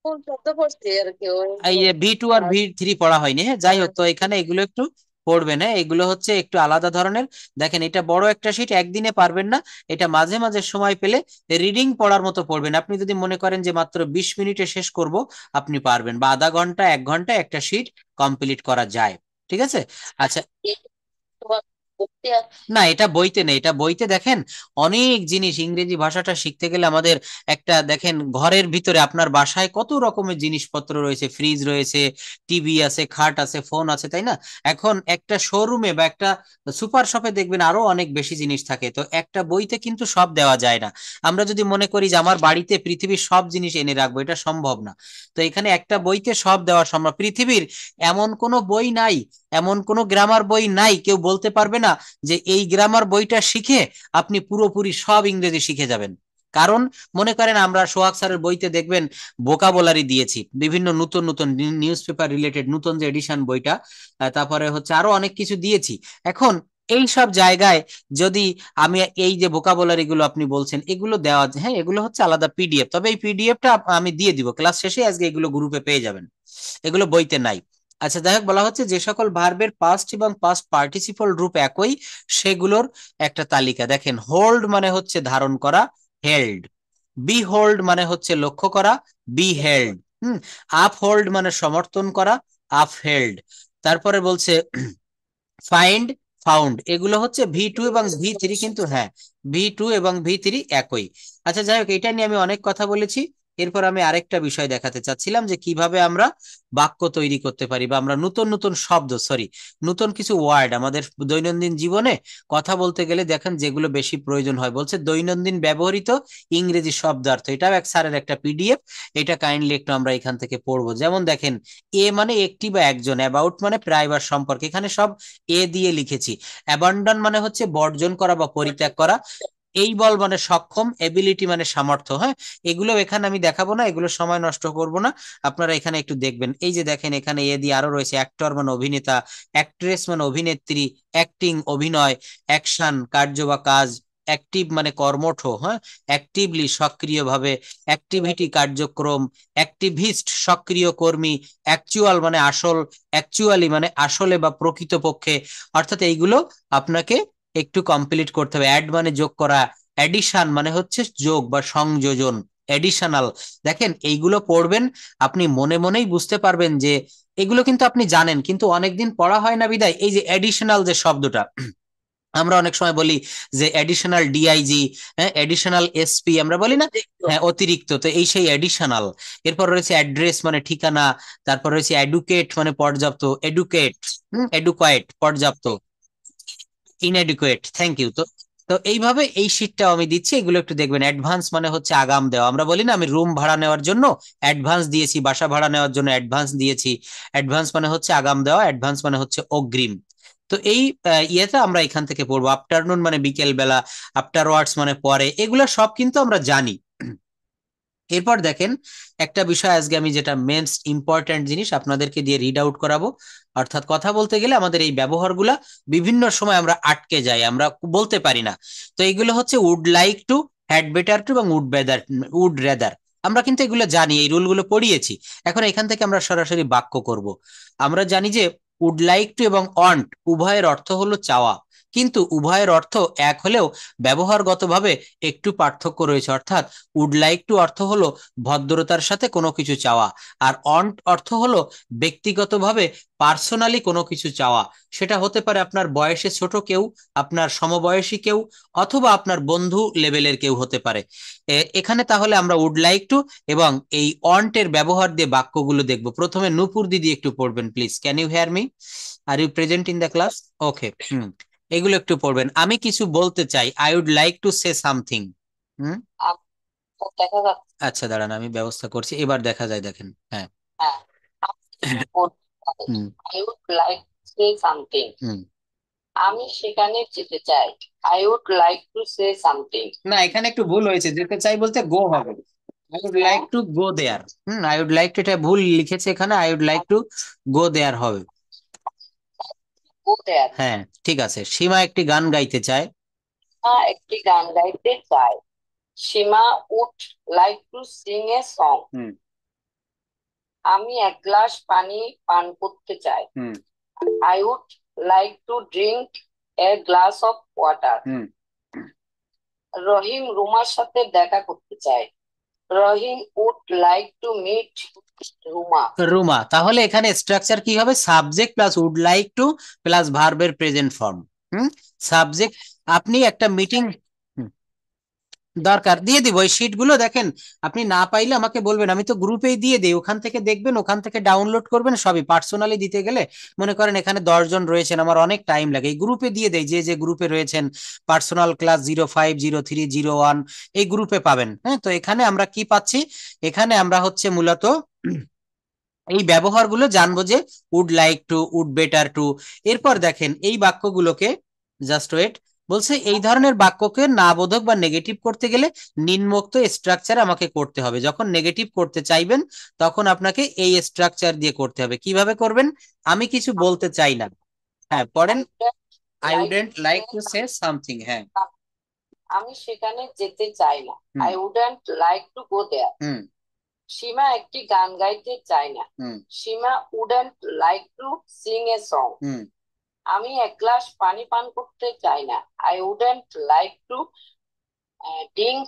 কোন শব্দ পড়ছি আর কি এই যে V2 আর V3 পড়া হয়নি। হ্যাঁ, যাই হোক, তো এখানে এগুলো একটু পড়বেন। হ্যাঁ, এগুলো হচ্ছে একটু আলাদা ধরনের। দেখেন এটা বড় একটা শীট, একদিনে পারবেন না। এটা মাঝে মাঝে সময় পেলে রিডিং পড়ার মতো পড়বেন। আপনি যদি মনে করেন যে মাত্র 20 মিনিটে শেষ করব, আপনি পারবেন, বা আধা ঘন্টা 1 ঘন্টা একটা শীট কমপ্লিট করা যায়। ঠিক আছে। আচ্ছা, না এটা বইতে নেই, এটা বইতে দেখেন অনেক জিনিস। ইংরেজি ভাষাটা শিখতে গেলে আমাদের একটা, দেখেন ঘরের ভিতরে আপনার বাসায় কত রকমের জিনিসপত্র রয়েছে, ফ্রিজ রয়েছে, টিভি আছে, খাট আছে, ফোন আছে, তাই না? এখন একটা শোরুমে বা একটা সুপার শপে দেখবেন আরো অনেক বেশি জিনিস থাকে, তো একটা বইতে কিন্তু সব দেওয়া যায় না। আমরা যদি মনে করি যে আমার বাড়িতে পৃথিবীর সব জিনিস এনে রাখবো, এটা সম্ভব না। তো এখানে একটা বইতে সব দেওয়া সম্ভব। পৃথিবীর এমন কোনো বই নাই, এমন কোনো গ্রামার বই নাই, কেউ বলতে পারবে না যে এই গ্রামার বইটা শিখে আপনি পুরোপুরি সব ইংরেজি শিখে যাবেন। কারণ মনে করেন আমরা সোহাগ স্যারের বইতে দেখবেন ভোকাবুলারি দিয়েছি, বিভিন্ন নতুন নতুন নিউজ পেপার রিলেটেড নতুন যে এডিশন বইটা, তারপরে হচ্ছে আরো অনেক কিছু দিয়েছি। এখন এই সব জায়গায় যদি আমি এই যে ভোকাবুলারি গুলো আপনি বলছেন এগুলো দেওয়া, হ্যাঁ এগুলো হচ্ছে আলাদা পিডিএফ, তবে এই পিডিএফটা আমি দিয়ে দিব ক্লাস শেষে, আজকে এগুলো গ্রুপে পেয়ে যাবেন, এগুলো বইতে নাই। আচ্ছা, যাই হোক, বলা হচ্ছে যে সকল ভার্বের পাস্ট এবং পাস্ট পার্টিসিপল রূপ একই সেগুলোর একটা তালিকা। দেখেন, হোল্ড মানে হচ্ছে ধারণ করা, হেল্ড। বি হোল্ড মানে হচ্ছে লক্ষ্য করা, be held. Hmm. Up hold মানে সমর্থন করা, আপ হেল্ড। তারপরে বলছে ফাইন্ড, ফাউন্ড, এগুলো হচ্ছে V2 এবং V3, কিন্তু হ্যাঁ V2 এবং V3 একই। আচ্ছা, যাই হোক, এটা নিয়ে আমি অনেক কথা বলেছি। এরপর আমি আরেকটা বিষয় দেখাতে চাচ্ছিলাম যে কিভাবে আমরা বাক্য তৈরি করতে পারি, বা আমরা নতুন নতুন শব্দ, সরি, নতুন কিছু ওয়ার্ড আমাদের দৈনন্দিন জীবনে কথা বলতে গেলে দেখেন যেগুলো বেশি প্রয়োজন হয়। বলছে দৈনন্দিন ব্যবহৃত ইংরেজি শব্দার্থ, এটাও এক স্যারের একটা পিডিএফ। এটা কাইন্ডলি একটু আমরা এখান থেকে পড়বো। যেমন দেখেন, এ মানে একটি বা একজন, অ্যাবাউট মানে প্রায় বা সম্পর্কে, এখানে সব এ দিয়ে লিখেছি। অ্যাবান্ডন মানে হচ্ছে বর্জন করা বা পরিত্যাগ করা। এই বল মানে সক্ষম, এবিলিটি মানে সামর্থ্য। হ্যাঁ, এগুলো এখানে আমি দেখাবো না, এগুলো সময় নষ্ট করব না, আপনারা এখানে একটু দেখবেন। এই যে দেখেন এখানে এ দিয়ে আরো রয়েছে অ্যাক্টর মানে অভিনেতা, অ্যাক্ট্রেস মানে অভিনেত্রী, অ্যাক্টিং অভিনয়, অ্যাকশন কার্য বা কাজ, অ্যাক্টিভ মানে কর্মঠ, হ্যাঁ অ্যাক্টিভলি সক্রিয়ভাবে, অ্যাক্টিভিটি কার্যক্রম, অ্যাক্টিভিস্ট সক্রিয় কর্মী, অ্যাকচুয়াল মানে আসল, অ্যাকচুয়ালি মানে আসলে বা প্রকৃতপক্ষে। অর্থাৎ এইগুলো আপনাকে একটু কমপ্লিট করতে হবে। অ্যাড মানে যোগ করা, অ্যাডিশন মানে হচ্ছে যোগ বা সংযোজন, এডিশনাল। দেখেন এইগুলো পড়বেন, আপনি মনে মনেই বুঝতে পারবেন যে এগুলো কিন্তু আপনি জানেন, কিন্তু অনেকদিন পড়া হয় না বিদায় এই যে এডিশনাল যে শব্দটা, আমরা অনেক সময় বলি যে এডিশনাল ডিআইজি, হ্যাঁ এডিশনাল এসপি আমরা বলি না, হ্যাঁ অতিরিক্ত, তো এই সেই এডিশনাল। এরপর রয়েছে অ্যাড্রেস মানে ঠিকানা, তারপর রয়েছে এডুকেট মানে পর্যাপ্ত, এডুকেট, এডুকোয়েট পর্যাপ্ত, ইনএডুকুয়েট, থ্যাংক ইউ। তো তো এইভাবে এই শীটটাও আমি দিচ্ছি, এগুলো একটু দেখবেন। অ্যাডভান্স মানে হচ্ছে আগাম দেওয়া, আমরা বলি না আমি রুম ভাড়া নেওয়ার জন্য অ্যাডভান্স দিয়েছি, বাসা ভাড়া নেওয়ার জন্য অ্যাডভান্স দিয়েছি। অ্যাডভান্স মানে হচ্ছে আগাম দেওয়া, অ্যাডভান্স মানে হচ্ছে অগ্রিম। তো এই ইয়েটা আমরা এখান থেকে পড়বো। আফটারনুন মানে বিকেল বেলা, আফটার ওয়ার্ডস মানে পরে, এগুলো সব কিন্তু আমরা জানি। এরপর দেখেন একটা বিষয় আজকে আমি, যেটা মেন্স ইম্পর্ট্যান্ট জিনিস আপনাদেরকে দিয়ে রিড আউট করাবো। অর্থাৎ কথা বলতে গেলে আমাদের এই ব্যবহারগুলা বিভিন্ন সময় আমরা আটকে যাই, আমরা বলতে পারি না। তো এগুলো হচ্ছে would like to, had better to এবং উড বেদার, উড রেদার। আমরা কিন্তু এগুলো জানি, এই রুলগুলো পড়িয়েছি। এখন এখান থেকে আমরা সরাসরি বাক্য করব। আমরা জানি যে উড লাইক টু এবং অন্ট উভয়ের অর্থ হলো চাওয়া, কিন্তু উভয়ের অর্থ এক হলেও ব্যবহারগতভাবে একটু পার্থক্য রয়েছে। অর্থাৎ উড লাইক টু অর্থ হলো ভদ্রতার সাথে কোনো কিছু চাওয়া, আর অন্ট অর্থ হলো ব্যক্তিগতভাবে পার্সোনালি কোনো কিছু চাওয়া। সেটা হতে পারে আপনার বয়সে ছোট কেউ, আপনার সমবয়সী কেউ, অথবা আপনার বন্ধু লেভেলের কেউ হতে পারে। এখানে তাহলে আমরা উড লাইক টু এবং এই অন্টের ব্যবহার দিয়ে বাক্যগুলো দেখব। প্রথমে নূপুর দিদি একটু পড়বেন please, can you hair me? Are you present in the class? Okay, hmm, এগুলো একটু পড়বেন। আমি কিছু বলতে চাই, I would like to say something. Hmm. দেখা যাচ্ছে, আচ্ছা দাঁড়ান আমি ব্যবস্থা করছি, এবার দেখা যায় দেখেন, হ্যাঁ। হ্যাঁ, I would like say something, আমি সেখানে যেতে চাই, I would like to say something. না, এখানে একটু ভুল হয়েছে, যেতে চাই বলতে গো হবে। I would like to go there. I would like to, এটা ভুল লিখেছে এখানে, I would like to go there হবে। গো দেয়ার। হ্যাঁ ঠিক আছে। সীমা একটি গান গাইতে চায়। একটি গান গাইতে চায়। Seema would like to sing a song. আমি এক গ্লাস পানি পান করতে চাই। I would like to drink a glass of water. Rahim রুমার সাথে দেখা করতে চায়। Rahim would like to meet Ruma. Ruma, তাহলে এখানে স্ট্রাকচার কি হবে? Subject plus would like to plus ভার্বের প্রেজেন্ট ফর্ম। সাবজেক্ট, আপনি একটা মিটিং দরকার দিয়ে দিব এই শিট গুলো, দেখেন আপনি না পাইলে আমাকে বলবেন, আমি তো গ্রুপেই দিয়ে দিই, ওখান থেকে দেখবেন, ওখান থেকে ডাউনলোড করবেন। সবই পার্সোনালি দিতে গেলে মনে করেন এখানে 10 জন রয়েছেন, আমার অনেক টাইম লাগে। এই গ্রুপে দিয়ে দেয়, যে যে গ্রুপে রয়েছেন, পার্সোনাল ক্লাস 050301 এই গ্রুপে পাবেন। হ্যাঁ, তো এখানে আমরা কি পাচ্ছি? এখানে আমরা হচ্ছে মূলত এই ব্যবহারগুলো জানবো, যে would like to, would better to. এরপর দেখেন এই বাক্যগুলোকে, জাস্ট ওয়েট, বলছে এই ধরনের বাক্যকে না বোধক বা নেগেটিভ করতে গেলে নিম্নোক্ত স্ট্রাকচার আমাকে করতে হবে। যখন নেগেটিভ করতে চাইবেন তখন আপনাকে এই স্ট্রাকচার দিয়ে করতে হবে। কিভাবে করবেন? আমি কিছু বলতে চাই না। হ্যাঁ পড়েন। I wouldn't like to say something. হ্যাঁ, আমি সেখানে যেতে চাই না। I wouldn't like to go there. Seema একটি গান গাইতে চায় না। Seema wouldn't like to sing a song. আমি এক গ্লাস পানি পান করতে চাই না। I wouldn't like to drink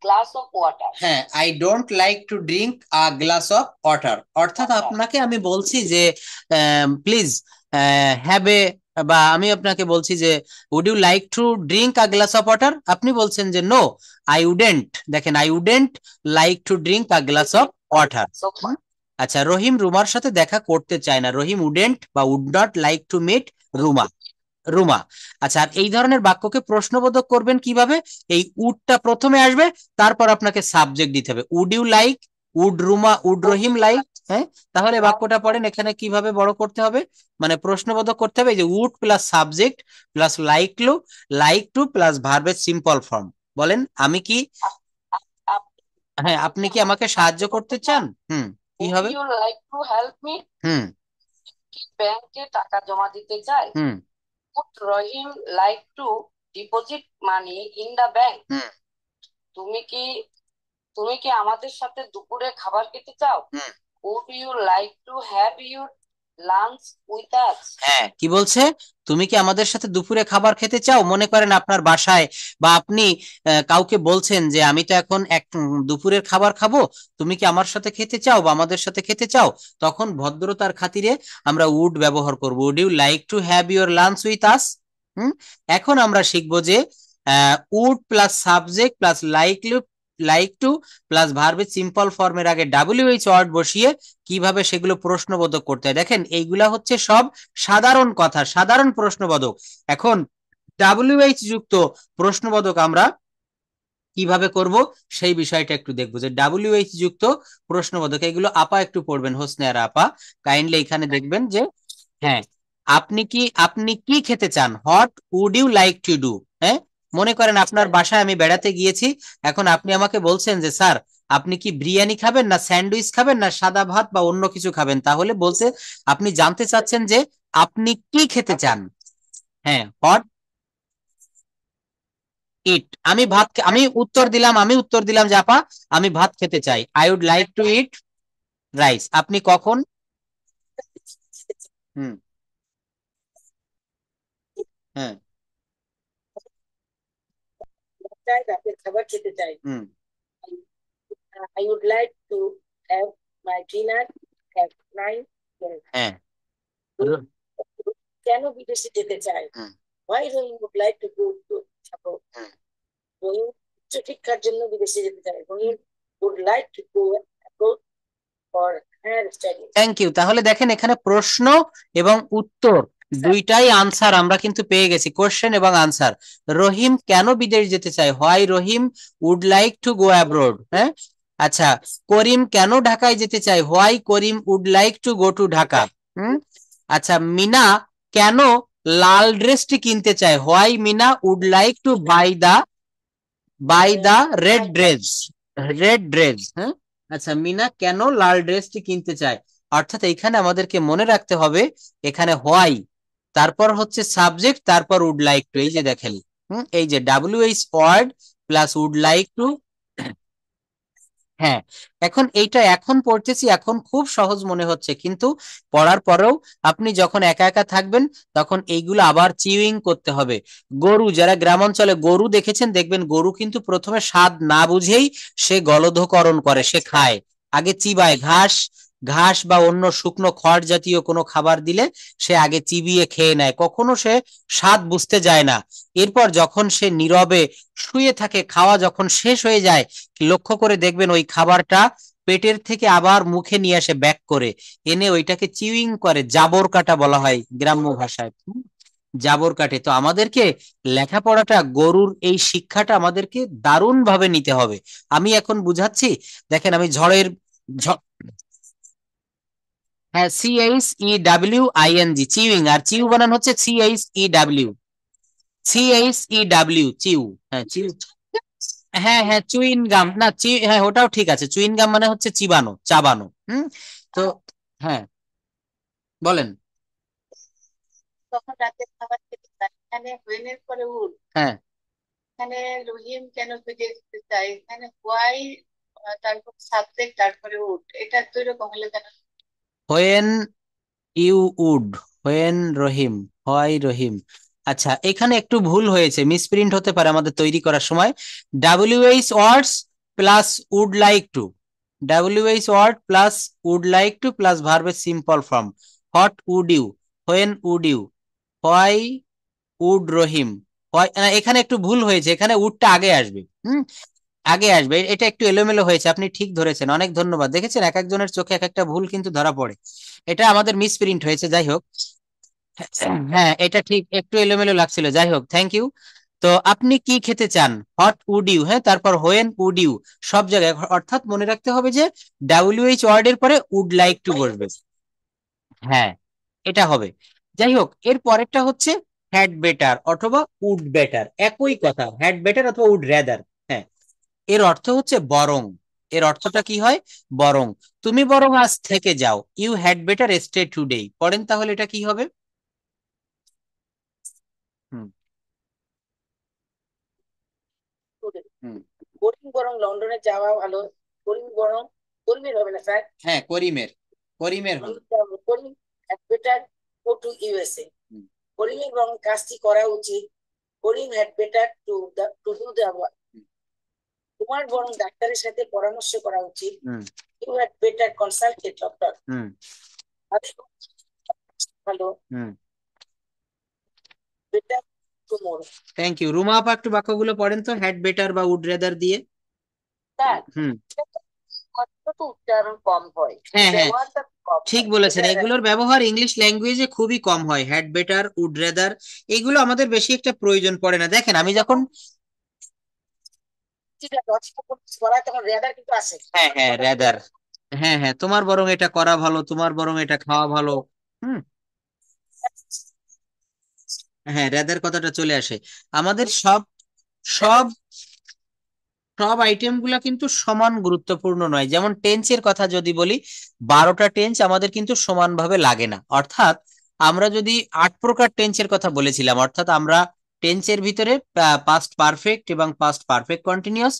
glass of water. হ্যাঁ, I don't like to drink a glass of water. অর্থাৎ আপনাকে আমি বলছি যে প্লিজ হ্যাভ এ, বা আমি আপনাকে বলছি যে would you like to drink a glass of water, আপনি বলছেন যে নো আই উডেন্ট। দেখেন, I wouldn't like to drink a glass of water. আচ্ছা, রহিম রুমার সাথে দেখা করতে চায় না। রহিম উডেন্ট বা would not like to meet Ruma. Ruma. আচ্ছা, আর এই ধরনের বাক্যকে প্রশ্নবোধক করবেন কিভাবে? এই উডটা প্রথমে আসবে, তারপর আপনাকে সাবজেক্ট দিতে হবে। Would you like, would Ruma, would Rahim like. হ্যাঁ, তাহলে বাক্যটা পড়েন এখানে কিভাবে বড় করতে হবে, মানে প্রশ্নবোধক করতে হবে। এই যে would plus subject plus like to plus ভার্বের সিম্পল ফর্ম। বলেন, আমি কি, হ্যাঁ আপনি কি আমাকে সাহায্য করতে চান? কি হবে? You like to help me. Hmm কি ব্যাংকে টাকা জমা দিতে চায়। Hmm would Rahim like to deposit money in the bank. তুমি কি তুমি কি আমাদের সাথে দুপুরে খাবার খেতে চাও। Would you like to have your lunch with us. হ্যাঁ, কি বলছে? তুমি কি আমাদের সাথে দুপুরে খাবার খেতে চাও? মনে করেন আপনার বাসায় বা আপনি কাউকে বলছেন যে আমি তো এখন দুপুরের খাবার খাবো, তুমি কি আমার সাথে খেতে চাও বা আমাদের সাথে খেতে চাও? তখন ভদ্রতার খাতিরে আমরা উড ব্যবহার করব। Would you like to have your lunch with us. এখন আমরা শিখবো যে would plus subject plus like to plus ভার্বের সিম্পল ফর্মের আগে WH ওয়ার্ড বসিয়ে কিভাবে সেগুলো প্রশ্নবোধক করতে হয়। দেখেন এইগুলা হচ্ছে সব সাধারণ কথা, সাধারণ প্রশ্নবোধক। এখন WH যুক্ত প্রশ্নবোধক আমরা কিভাবে করব সেই বিষয়টা একটু দেখবো, যে WH যুক্ত প্রশ্নবোধক এগুলো আপা একটু পড়বেন, হোসনে আপা কাইন্ডলি এখানে দেখবেন যে, হ্যাঁ, আপনি কি খেতে চান? What would you like to do. হ্যাঁ, মনে করেন আপনার বাসায় আমি বেড়াতে গিয়েছি, এখন আপনি আমাকে বলছেন যে স্যার আপনি কি বিরিয়ানি খাবেন, না স্যান্ডউইচ খাবেন, না সাদা ভাত বা অন্য কিছু খাবেন, তাহলে বলছে আপনি জানতে চাচ্ছেন যে আপনি কি খেতে চান। হ্যাঁ, হোয়াট ইট, আমি উত্তর দিলাম যে আপা আমি ভাত খেতে চাই। I would like to eat rice. আপনি কখন, হুম, হ্যাঁ, রাতের খাবার খেতে চাই। হুম, I would like to have my dinner at 9 p.m. হ্যাঁ, কেন বিদেশে যেতে চায়। হুম, why Rahim would like to go to ছাপো। হুম। রহিম উচ্চ শিক্ষার জন্য বিদেশে যেতে চায়। Rahim would like to go abroad for higher study. Thank you. তাহলে দেখেন এখানে প্রশ্ন এবং উত্তর দুইটাই আনসার আমরা কিন্তু পেয়ে গেছি, কোশ্চেন এবং আনসার। রহিম কেন বিদেশ যেতে চায়? Why Rahim would like to go abroad. হ্যাঁ, আচ্ছা, করিম কেন ঢাকায় যেতে চায়? Why Karim would like to go to Dhaka. আচ্ছা, মিনা কেন লাল ড্রেসটি কিনতে চায়? Why Mina would like to buy the buy the red dress, red dress. হ্যাঁ, আচ্ছা মিনা কেন লাল ড্রেসটি কিনতে চায়? অর্থাৎ এইখানে আমাদেরকে মনে রাখতে হবে এখানে হোয়াই, তারপর হচ্ছে সাবজেক্ট, তারপর উড লাইক টু। এই যে দেখেন, এই যে WH word plus would like to. হ্যাঁ, এখন এইটা এখন পড়তেছি, এখন খুব সহজ মনে হচ্ছে, কিন্তু পড়ার পরেও আপনি যখন একা একা থাকবেন তখন এইগুলো আবার চিউইং করতে হবে। গরু, যারা গ্রাম অঞ্চলে গরু দেখেছেন দেখবেন গরু কিন্তু প্রথমে স্বাদ না বুঝেই সে গলধকরণ করে, সে খায়, আগে চিবায় ঘাস, ঘাস বা অন্য শুকনো খড় জাতীয় কোনো খাবার দিলে সে আগে চিবিয়ে খেয়ে নেয়, কখনো সে স্বাদ বুঝতে যায় না। এরপর যখন সে নীরবে শুয়ে থাকে, খাওয়া যখন শেষ হয়ে যায়, লক্ষ্য করে দেখবেন ওই খাবারটা পেটের থেকে আবার মুখে নিয়ে আসে ব্যাক করে, এনে ওইটাকে চিউইং করে, জাবর কাটা বলা হয় গ্রাম্য ভাষায়। জাবর কাটে। তো আমাদেরকে লেখাপড়াটা, গরুর এই শিক্ষাটা আমাদেরকে দারুণ ভাবে নিতে হবে। আমি এখন বুঝাচ্ছি, দেখেন আমি ঝড়ের হ্যাঁ, CHEWING, চিউইং, আর চিউ বানান হচ্ছে CHEW, CHEW, চিউ। হ্যাঁ চিউ। হ্যাঁ হ্যাঁ, চুইন গাম না, হ্যাঁ ওটাও ঠিক আছে, চুইন গাম মানে হচ্ছে চিবানো, চাবানো। তো হ্যাঁ বলেন। তখন রাতের খাবার খেতে চায়, এখানে হোয়েনের পরে উড, হ্যাঁ, এখানে রহিম কেন খুঁজে দিতে চাই, এখানে হোয়াই, তারপর সাবজেক্ট, তারপরে উড, এটা দুই রকম হলে কেন? হোয়েন ইউ উড, হোয়েন রহিম, হয় রহিম। আচ্ছা, এখানে একটু ভুল হয়েছে, মিসপ্রিন্ট হতে পারে আমাদের তৈরি করার সময়। WH words plus would like to, WH word plus would like to plus ভার্বের simple form, what would you, when would you, why would Rahim, এখানে একটু ভুল হয়েছে, এখানে উডটা আগে আসবে। আগে আসবে, এটা একটু এলোমেলো হয়েছে, আপনি ঠিক ধরেছেন, অনেক ধন্যবাদ। দেখেছেন এক একজনের চোখে এক একটা ভুল কিন্তু ধরা পড়ে, এটা আমাদের মিসপ্রিন্ট হয়েছে, যাই হোক। হ্যাঁ, এটা ঠিক একটু এলোমেলো লাগছিল, যাই হোক, থ্যাংক ইউ। তো আপনি কি খেতে চান, হোয়াট উড ইউ, হ্যাঁ, তারপর হোয়েন উড ইউ, সব জায়গায় অর্থাৎ মনে রাখতে হবে যে WH ওয়ার্ডের পরে উড লাইক টু বসবে। হ্যাঁ, এটা হবে। যাই হোক, এর পরেরটা হচ্ছে হ্যাড বেটার অথবা উড বেটার, একই কথা, হ্যাড বেটার অথবা উড রেদার। হ্যাঁ, এর অর্থ হচ্ছে বরং, এর অর্থটা কি হয়, বরং, তুমি বরং আজ থেকে যাও, you had better stay today, পড়েন তাহলে এটা কি হবে? হুম হুম করিম বরং লন্ডনে যাওয়া ভালো, করিম বরং, করিমের হবে না স্যার, হ্যাঁ, করিমের, করিমের হবে। Karim had better go to USA, হুম করিমের বরং কাজটি করা উচিত, Karim had better to do the, হুম তোমার বরং ডাক্তারের সাথে পরামর্শ করা উচিত, হুম you had better consult a doctor, হুম ভালো, হুম better tomorrow. Thank you. Ruma আপা একটু বাক্যগুলো পড়েন তো, হ্যাড বেটার বা উড রেদার দিয়ে। স্যার, হুম এটা তো উচ্চারণ কম হয়, হ্যাঁ হ্যাঁ, ব্যবহারটা কম ঠিক হয় বলেছেন, এটা। এগুলোর ব্যবহার ইংলিশ ল্যাঙ্গুয়েজে খুবই কম হয়, হ্যাড বেটার, উড রেদার, এগুলো আমাদের বেশি একটা প্রয়োজন পড়ে না। দেখেন আমি যখন, যেটা রচনা করতে করা তখন রেদার কিন্তু আসে। হ্যাঁ হ্যাঁ রেদার, হ্যাঁ হ্যাঁ, তোমার বরং এটা করা ভালো, তোমার বরং এটা খাওয়া ভালো। হুম হ্যাঁ, রেদার কথাটা চলে আসে। আমাদের সব সব সব আইটেম গুলা কিন্তু সমান গুরুত্বপূর্ণ নয়, যেমন টেন্সের কথা যদি বলি, 12টা টেন্স আমাদের কিন্তু সমানভাবে লাগে না। অর্থাৎ আমরা যদি 8 প্রকার টেন্সের কথা বলেছিলাম, অর্থাৎ আমরা টেন্সের ভিতরে পাস্ট পারফেক্ট এবং past perfect continuous,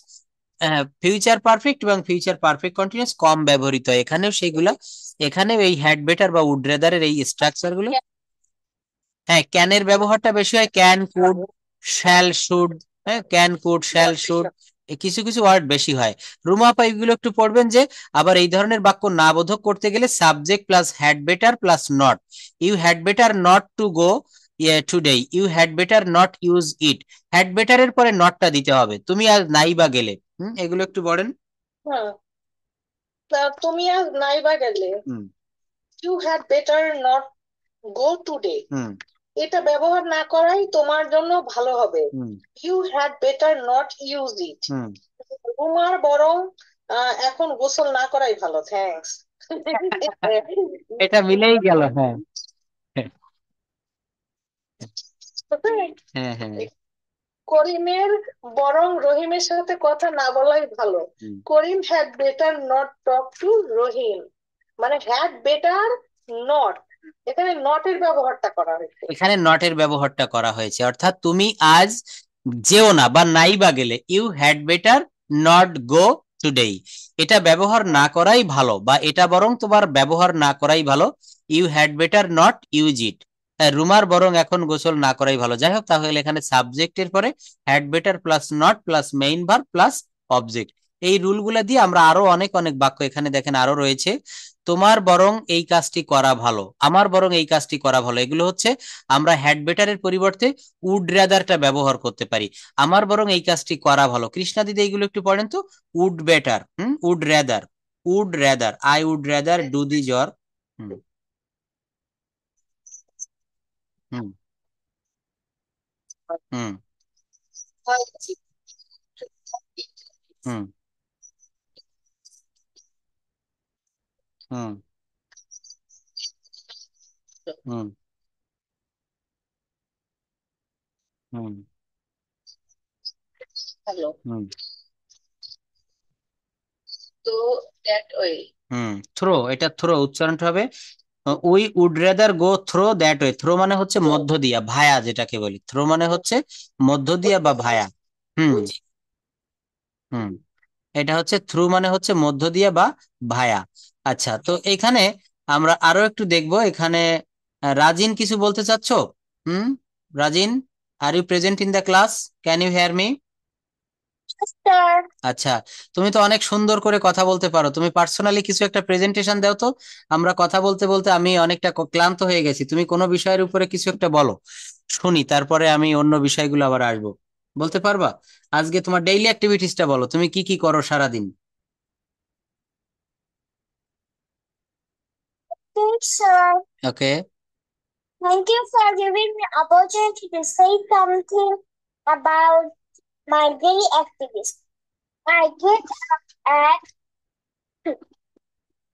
future perfect এবং ফিউচার পারফেক্ট কন্টিনিউয়াস কম ব্যবহৃত হয়, এখানেও সেইগুলা, এখানেও এই হ্যাড বেটার বা উড রেদারের এই স্ট্রাকচার গুলো। হ্যাঁ, ক্যানের ব্যবহারটা বেশি হয়, ক্যান, কুড, শ্যাল, শুড। হ্যাঁ, ক্যান, কুড, শ্যাল, শুড, কিছু কিছু ওয়ার্ড বেশি হয়। রুমা আপা এগুলো একটু পড়বেন যে, আবার এই ধরনের বাক্য না বোধক করতে গেলে subject plus had better plus not, you had better not to go today, you had better not use it, had বেটারের পরে নটটা দিতে হবে, তুমি আজ নাই বা গেলে। এগুলো একটু বলেন। হ্যাঁ, তা তুমি আজ নাই বা গেলে, হুম you had better not go today, হুম এটা ব্যবহার না করাই তোমার জন্য ভালো হবে, হুম you had better not use it, হুম তোমার বরং এখন গোসল না করাই ভালো, থ্যাঙ্কস। এটা মিলেই গেল, হ্যাঁ হ্যাঁ হ্যাঁ। করিমের বরং রহিমের সাথে কথা না বলাই ভালো। Karim had better not talk to Rahim, মানে হ্যাড বেটার নট, এখানে নট এর ব্যবহারটা করা হয়েছে। এখানে নটের ব্যবহারটা করা হয়েছে, অর্থাৎ তুমি আজ যেও না বা নাই বা গেলে, you had better not go today, এটা ব্যবহার না করাই ভালো, বা এটা বরং তোমার ব্যবহার না করাই ভালো। You had better not use it, রুমার বরং এখন গোসল না করাই ভালো। যাই হোক, তাহলে এখানে সাবজেক্টের পরে had better plus not plus main verb plus object, এই রুলগুলা দিয়ে আমরা আরো অনেক অনেক বাক্য এখানে দেখেন আরো রয়েছে। তোমার বরং এই কাজটি করা ভালো, আমার বরং এই কাজটি করা ভালো, এগুলো হচ্ছে আমরা হ্যাড বেটারের পরিবর্তে উড রেদারটা ব্যবহার করতে পারি। আমার বরং এই কাজটি করা ভালো, কৃষ্ণা দিদি এইগুলো একটু পড়েন তো। Would better, would rather, would rather, I would rather do the job. হুম হুম হুম হুম হুম হুম হুম হ্যালো, হুম তো দ্যাট ওয়ে। থ্রো, এটা থ্রো উচ্চারণটা হবে we would rather go through that way. Through মানে হচ্ছে মধ্য দিয়া, ভায়া যেটাকে বলি, থ্রো মানে হচ্ছে মধ্য দিয়া বা ভায়া। হুম হুম এটা হচ্ছে থ্রু মানে হচ্ছে মধ্য দিয়ে বা ভায়া। আচ্ছা, তো এখানে আমরা আরো একটু দেখবো। এখানে রাজিন কিছু বলতে চাচ্ছো? Hmm, Rajin, are you present in the class? Can you hair me? Sir, আচ্ছা, তুমি তো অনেক সুন্দর করে কথা বলতে পারো, তুমি পার্সোনালি কিছু একটা প্রেজেন্টেশন দাও তো। আমরা কথা বলতে বলতে আমি অনেকটা ক্লান্ত হয়ে গেছি, তুমি কোনো বিষয়ের উপরে কিছু একটা বলো, শুনি, তারপরে আমি অন্য বিষয়গুলো আবার আসবো। বলতে পারবা? আজকে তোমার ডেইলি অ্যাক্টিভিটিসটা বলো, তুমি কি কি করো সারাদিন? Sir, okay. thank you for giving me opportunity to say something about my daily activities. I get up at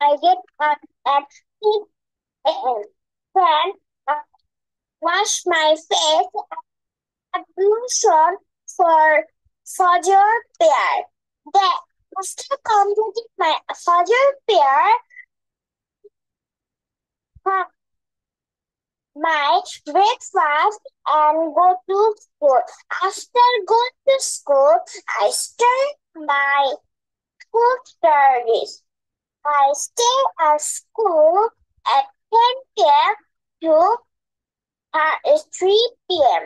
I get up at 6 a.m. Then I wash my face and ablution for Fajr prayer. Then after completing my Fajr prayer, have my breakfast and go to school. After going to school, I start my school studies. I stay at school at 10 p.m. to 3 p.m.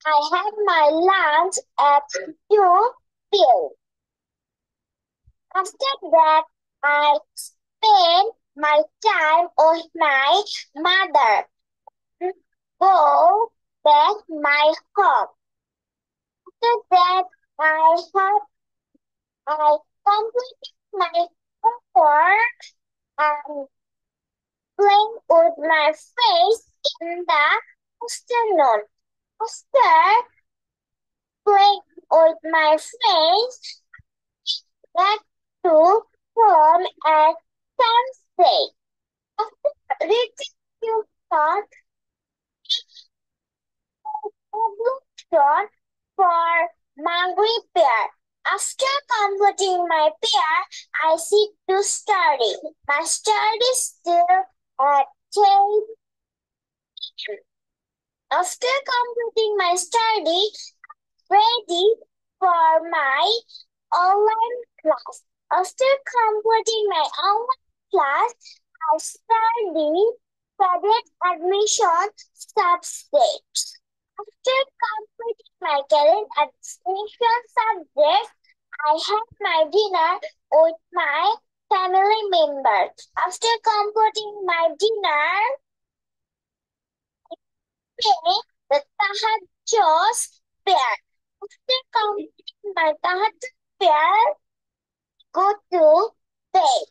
I have my lunch at 2 p.m. After that, I spend my time with my mother. Go back my home. After that, I complete my homework and playing with my friends in the afternoon. After playing with my friends, back to home at sunset. After reaching to start ablution for Maghrib prayer. After completing my prayer, I sit to study. My study still at 10 p.m. After completing my study, ready for my online class. After completing my online class, I study subject admission subjects. After completing my current admission subjects, I have my dinner with my family members. After completing my dinner, pray the tahajjud prayer. After completing my tahajjud prayer, go to bed.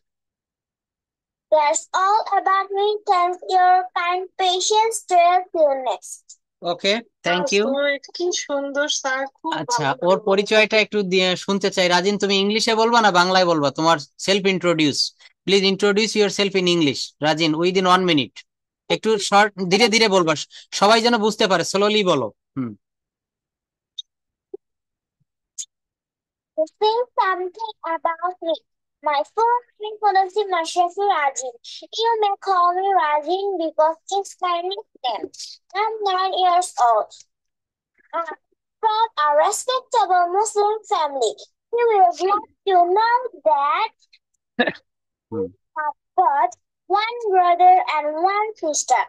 That's all about me. Thanks your kind patience. Till you next. Okay, thank you. কি সুন্দর স্যার, খুব আচ্ছা, ভালো ওর করে পরিচয়টা একটু দিয়ে শুনতে চাই। রাজিন, তুমি ইংলিশে বলবা না বাংলায় বলবা? তোমার self introduce, please introduce your self in English. Rajin, within 1 minute, একটু শর্ট, ধীরে ধীরে বলবা, সবাই যেন বুঝতে পারে, স্লোলি বলো। হুম to say something about me. My full name is Mashafi Rajin. You may call me Rajin because it's my nickname. I'm 9 years old. I'm from a respectable Muslim family. You will get to know that Hmm. I've got one brother and one sister.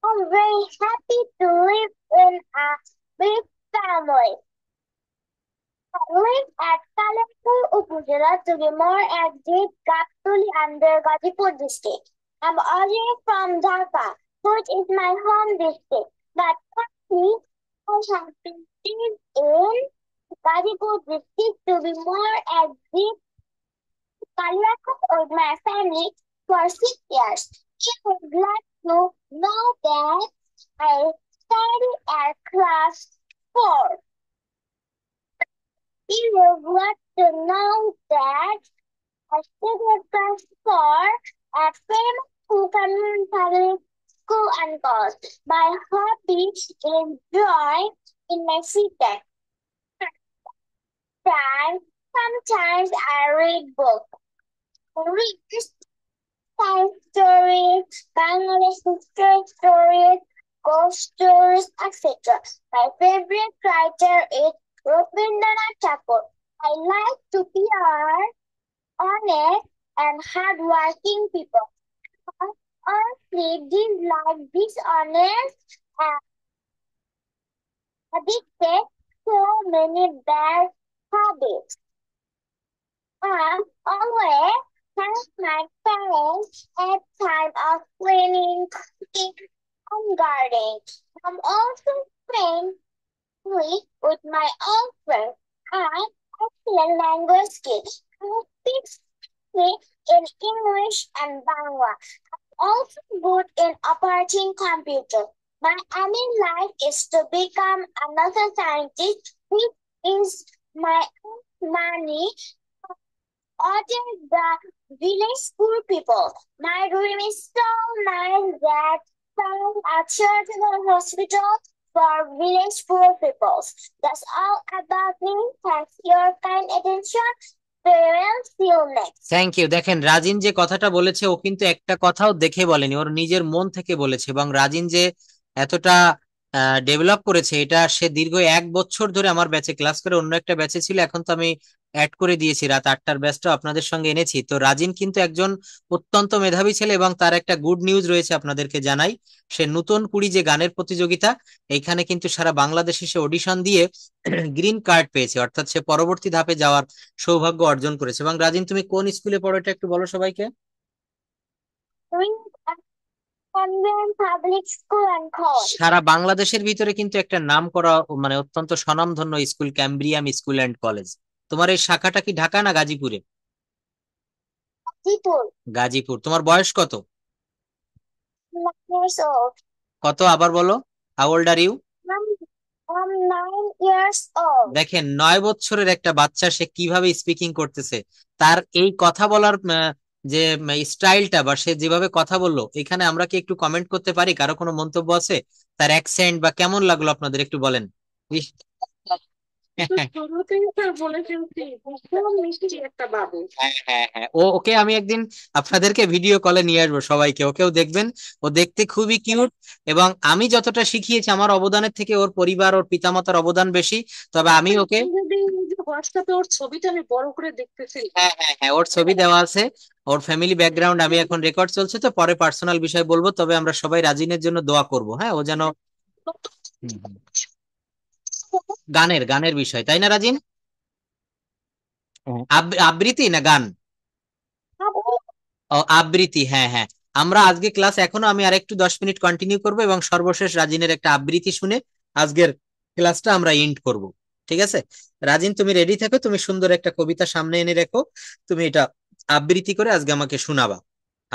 I'm very happy to live in a big family. I live at Kalanpur Upazila to be more exact, Gaptuli under Gazipur district. I'm originally from Dhaka, which is my home district, but currently I have been living in Gazipur district to be more exact, Kaliakat with my family for 6 years. You would like to know that I study at class 4. You would like to know that I studied class 4 at famous Kukanan Public School and College. My hobby is drawing in my free time. Sometimes I read books. Read science stories, Bangladesh history stories, ghost stories, etc. My favorite writer is Rabindranath Tagore. I like to be honest and hardworking people. Honestly, dislike dishonest and addicted to many bad habits. Always thank my parents at time of cleaning, cooking, and gardening. I'm also friendly with my own friends and excellent language skills. I speak in English and Bangla. Also good in operating computer. My aim in life is to become another scientist, which is my own money order the village school people. My dream is so nice that found a charitable hospital for village poor people. That's all about me. Thanks for your kind attention. Parents, see you next. Thank you. দেখেন রাজিন যে কথাটা বলেছে ও কিন্তু একটা কথাও দেখে বলেনি, ওর নিজের মন থেকে বলেছে। এবং রাজিন যে এতটা ডেভেলপ করেছে এটা সে দীর্ঘ 1 বছর ধরে আমার ব্যাচে ক্লাস করে, অন্য একটা ব্যাচে ছিল, এখন তো আমি অ্যাড করে দিয়েছি, রাত 8টার ব্যাচটা আপনাদের সঙ্গে এনেছি। তো রাজিন কিন্তু একজন অত্যন্ত মেধাবী ছেলে এবং তার একটা গুড নিউজ রয়েছে আপনাদেরকে জানাই। সে নতুন কুড়ি যে গানের প্রতিযোগিতা, এইখানে কিন্তু সারা বাংলাদেশে সে অডিশন দিয়ে গ্রিন কার্ড পেয়েছে, অর্থাৎ সে পরবর্তী ধাপে যাওয়ার সৌভাগ্য অর্জন করেছে। এবং রাজিন তুমি কোন স্কুলে পড়ো এটা একটু বলো সবাইকে। Camden Public School and College. সারা বাংলাদেশের ভিতরে কিন্তু একটা নাম করা মানে অত্যন্ত স্বনামধন্য স্কুল ক্যাম্ব্রিয়াম স্কুল অ্যান্ড কলেজ। তোমার এই শাখাটা কি ঢাকা না গাজীপুরে? Gazitur. গাজীপুর। তোমার বয়স কত? 9 years old. কত আবার বলো, how old are you? I'm 9 years old. দেখেন 9 বছরের একটা বাচ্চা সে কিভাবে স্পিকিং করতেছে, তার এই কথা বলার যে স্টাইলটা বা সে যেভাবে কথা বললো, এখানে আমরা কি একটু কমেন্ট করতে পারি? কারো কোনো মন্তব্য আছে? তার অ্যাকসেন্ট বা কেমন লাগলো আপনাদের একটু বলেন। ইস, হ্যাঁ হ্যাঁ হ্যাঁ, ওকে আমি একদিন আপনাদেরকে ভিডিও কলে নিয়ে আসবো সবাইকে, ওকেও দেখবেন। ও দেখতে খুবই কিউট এবং আমি যতটা শিখিয়েছি আমার অবদানের থেকে ওর পরিবার ওর পিতামাতার অবদান বেশি। তবে আমি ওকে হোয়াটসঅ্যাপে ওর ছবিটা আমি বড় করে দেখতেছি। হ্যাঁ হ্যাঁ হ্যাঁ, ওর ছবি দেওয়া আছে, ওর ফ্যামিলি ব্যাকগ্রাউন্ড আমি এখন রেকর্ড চলছে, তো পরে পার্সোনাল বিষয় বলবো। তবে আমরা সবাই রাজিনের জন্য দোয়া করব, হ্যাঁ, ও যেন হুম, হুম। গানের গানের বিষয় তাই না রাজিন? আবৃত্তি না গান? ও আবৃত্তি, হ্যাঁ হ্যাঁ। আমরা আজকে ক্লাস এখনো আমি আরেকটু 10 মিনিট কন্টিনিউ করব এবং সর্বশেষ রাজিনের একটা আবৃত্তি শুনে আজকের ক্লাসটা আমরা এন্ড করব। ঠিক আছে রাজিন, তুমি রেডি থাকো, তুমি সুন্দর একটা কবিতা সামনে এনে রেখো, তুমি এটা আবৃত্তি করে আজকে আমাকে শোনাবা,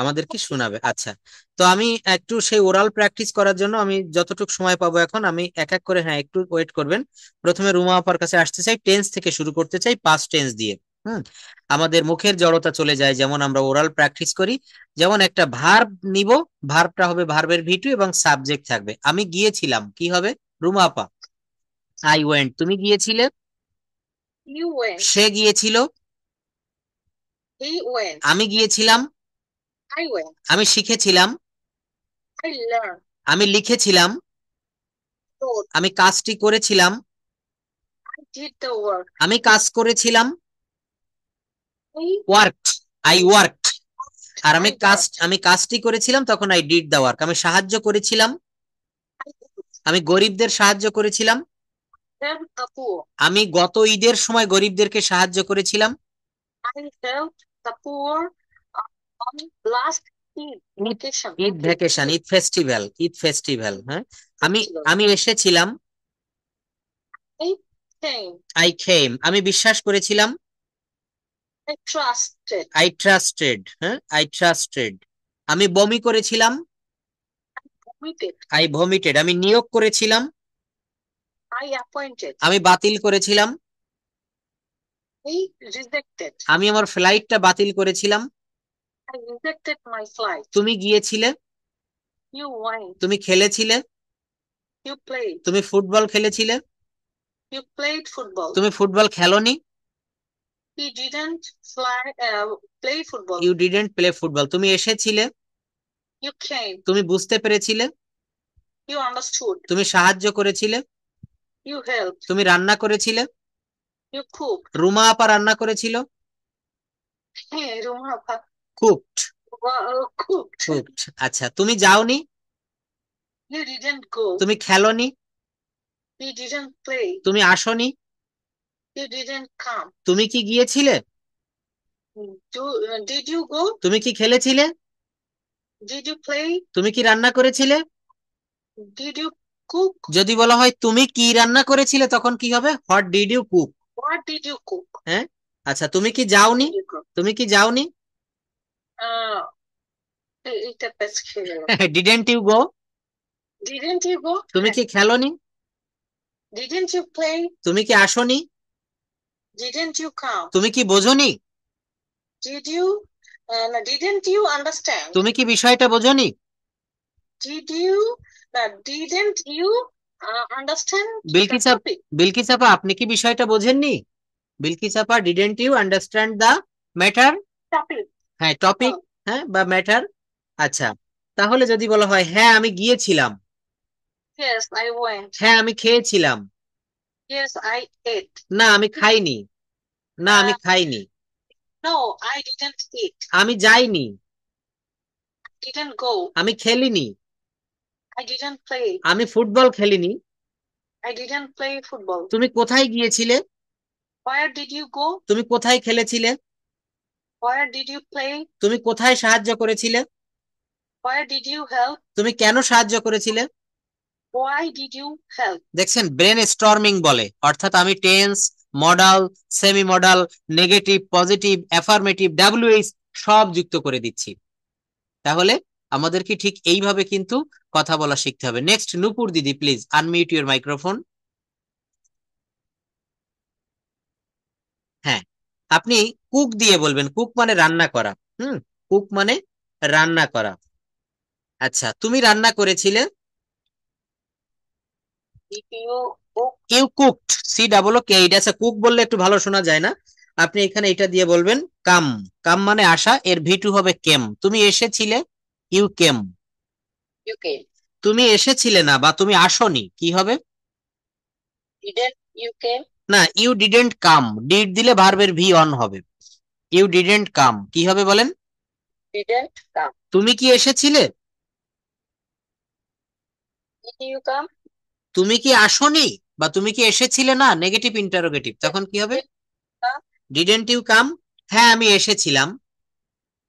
আমাদেরকে শোনাবে। আচ্ছা, তো আমি একটু সেই ওরাল প্র্যাকটিস করার জন্য আমি যতটুকু সময় পাবো এখন আমি এক এক করে, হ্যাঁ একটু ওয়েট করবেন। প্রথমে রুমা আপার কাছে আসতে চাই, টেন্স থেকে শুরু করতে চাই, পাস্ট টেন্স দিয়ে। হুম, আমাদের মুখের জড়তা চলে যায়, যেমন আমরা ওরাল প্র্যাকটিস করি। যেমন একটা ভার্ব নিব, ভার্বটা হবে ভার্বের ভিটু এবং সাবজেক্ট থাকবে। আমি গিয়েছিলাম কি হবে? রুমা আপা, আই ওয়েন্ট। তুমি গিয়েছিলে? You went. সে গিয়েছিল, He went. আমি গিয়েছিলাম, I went. আমি শিখেছিলাম, I learned. আমি লিখেছিলাম, Wrote. আমি কাজটি করেছিলাম, I did the work. আমি কাজ করেছিলাম, I ওয়ার্কড, আই ওয়ার্কড। আর I worked. আমি কাজটি করেছিলাম, তখন আই ডিড দ্য ওয়ার্ক। আমি সাহায্য করেছিলাম, I did. আমি গরিবদের সাহায্য করেছিলাম, Helped the poor. আমি গত ঈদের সময় গরিবদেরকে সাহায্য করেছিলাম। I helped the poor on last Eid vacation. Eid vacation, Eid festival, Eid festival. হ্যাঁ, আমি Festival. আমি এসেছিলাম, I came. আই খেম, আমি বিশ্বাস করেছিলাম, I trusted. I trusted. হ্যাঁ, আই ট্রাস্টেড। আমি বমি করেছিলাম, Vomited. আই ভমিটেড। আমি নিয়োগ করেছিলাম, I appointed. আমি বাতিল করেছিলাম, I rejected. আমি আমার ফ্লাইটটা বাতিল করেছিলাম। I rejected my flight. তুমি গিয়েছিলে, You went. তুমি খেলেছিলে, You played. তুমি ফুটবল খেলেছিলে, You played football. তুমি ফুটবল খেলোনি, He didn't play football. You didn't play football. তুমি এসেছিলে, You came. তুমি বুঝতে পেরেছিলে, You understood. তুমি সাহায্য করেছিলে, You helped. তুমি রান্না করেছিলে, You cooked. রুমা আপা রান্না করেছিল, Hey, Rumapa. Cooked, Cooked. Cooked. আচ্ছা, তুমি যাওনি, You didn't go. তুমি খেলোনি, You didn't play. তুমি আসোনি, You didn't come. তুমি কি গিয়েছিলে, Did you go? তুমি কি খেলেছিলে, Did you play? তুমি কি রান্না করেছিলে। Did you cook? যদি বলা হয় তুমি কি রান্না করেছিলে, তখন কি হবে, what did you cook. What did you cook? হ্যাঁ, আচ্ছা, তুমি কি যাওনি, Did you cook? তুমি কি যাওনি, এটা পেছ খেয়ে গেল। Didn't you go, Didn't you go? তুমি কি খেলোনি, Didn't you play? তুমি কি আসোনি, Didn't you come? তুমি কি বোঝোনি, Did you? No, didn't you understand? তুমি কি বিষয়টা বোঝোনি। Did you? Didn't you understand the Bilkis আপা, topic? বিলকিস আপা, আপনি কি বিষয়টা বোঝেননি। বিলকিস আপা, didn't you understand the matter. Topic. হ্যাঁ, টপিক, Oh, হ্যাঁ, বা ম্যাটার। আচ্ছা, তাহলে যদি বলা হয় হ্যাঁ আমি গিয়েছিলাম, yes, I went. হ্যাঁ আমি খেয়েছিলাম, Yes, I ate. না আমি খাইনি, না আমি Uh, খাইনি, no, I didn't eat. আমি যাইনি, Didn't go. আমি খেলিনি, I didn't play. আমি football খেলিনি। I didn't play football. তুমি কোথায় গিয়েছিলে, Where did you go? তুমি কোথায় খেলেছিলে, Where did you play? তুমি কোথায় সাহায্য করেছিলে, Where did you help? তুমি কেন সাহায্য করেছিলে। Why did you help? দেখছেন, ব্রেন স্টর্মিং বলে, অর্থাৎ আমি tense, modal, semi modal, negative, positive, affirmative, WH সব যুক্ত করে দিচ্ছি। তাহলে আমাদেরকে ঠিক এইভাবে কিন্তু কথা বলা শিখতে হবে। নেক্সট, নূপুর দিদি, প্লিজ আনমিউট ইউর মাইক্রোফোন। হ্যাঁ, আপনি কুক দিয়ে বলবেন, কুক মানে রান্না করা। কুক মানে রান্না করা। আচ্ছা, তুমি রান্না করেছিলে, Did you cook? You cooked, C double O K it. আচ্ছা, কুক বললে একটু ভালো শোনা যায় না, আপনি এখানে এটা দিয়ে বলবেন কাম। কাম মানে আসা, এর ভি2 হবে কেম। তুমি এসেছিলে, ইউ কেম। You came. তুমি এসেছিলে না বা তুমি আসোনি, কি হবে, Didn't you came? না, ইউ ডিডেন্ট কাম, ডিড দিলে ভার্বের ভি অন হবে। ইউ ডিডেন্ট কাম, কি হবে বলেন। Didn't come. তুমি কি এসেছিলে, Did you come? তুমি কি আসোনি বা তুমি কি এসেছিলে না, নেগেটিভ ইন্টারোগেটিভ, তখন কি হবে, Come. ডিডেন্ট ইউ কাম। হ্যাঁ আমি এসেছিলাম,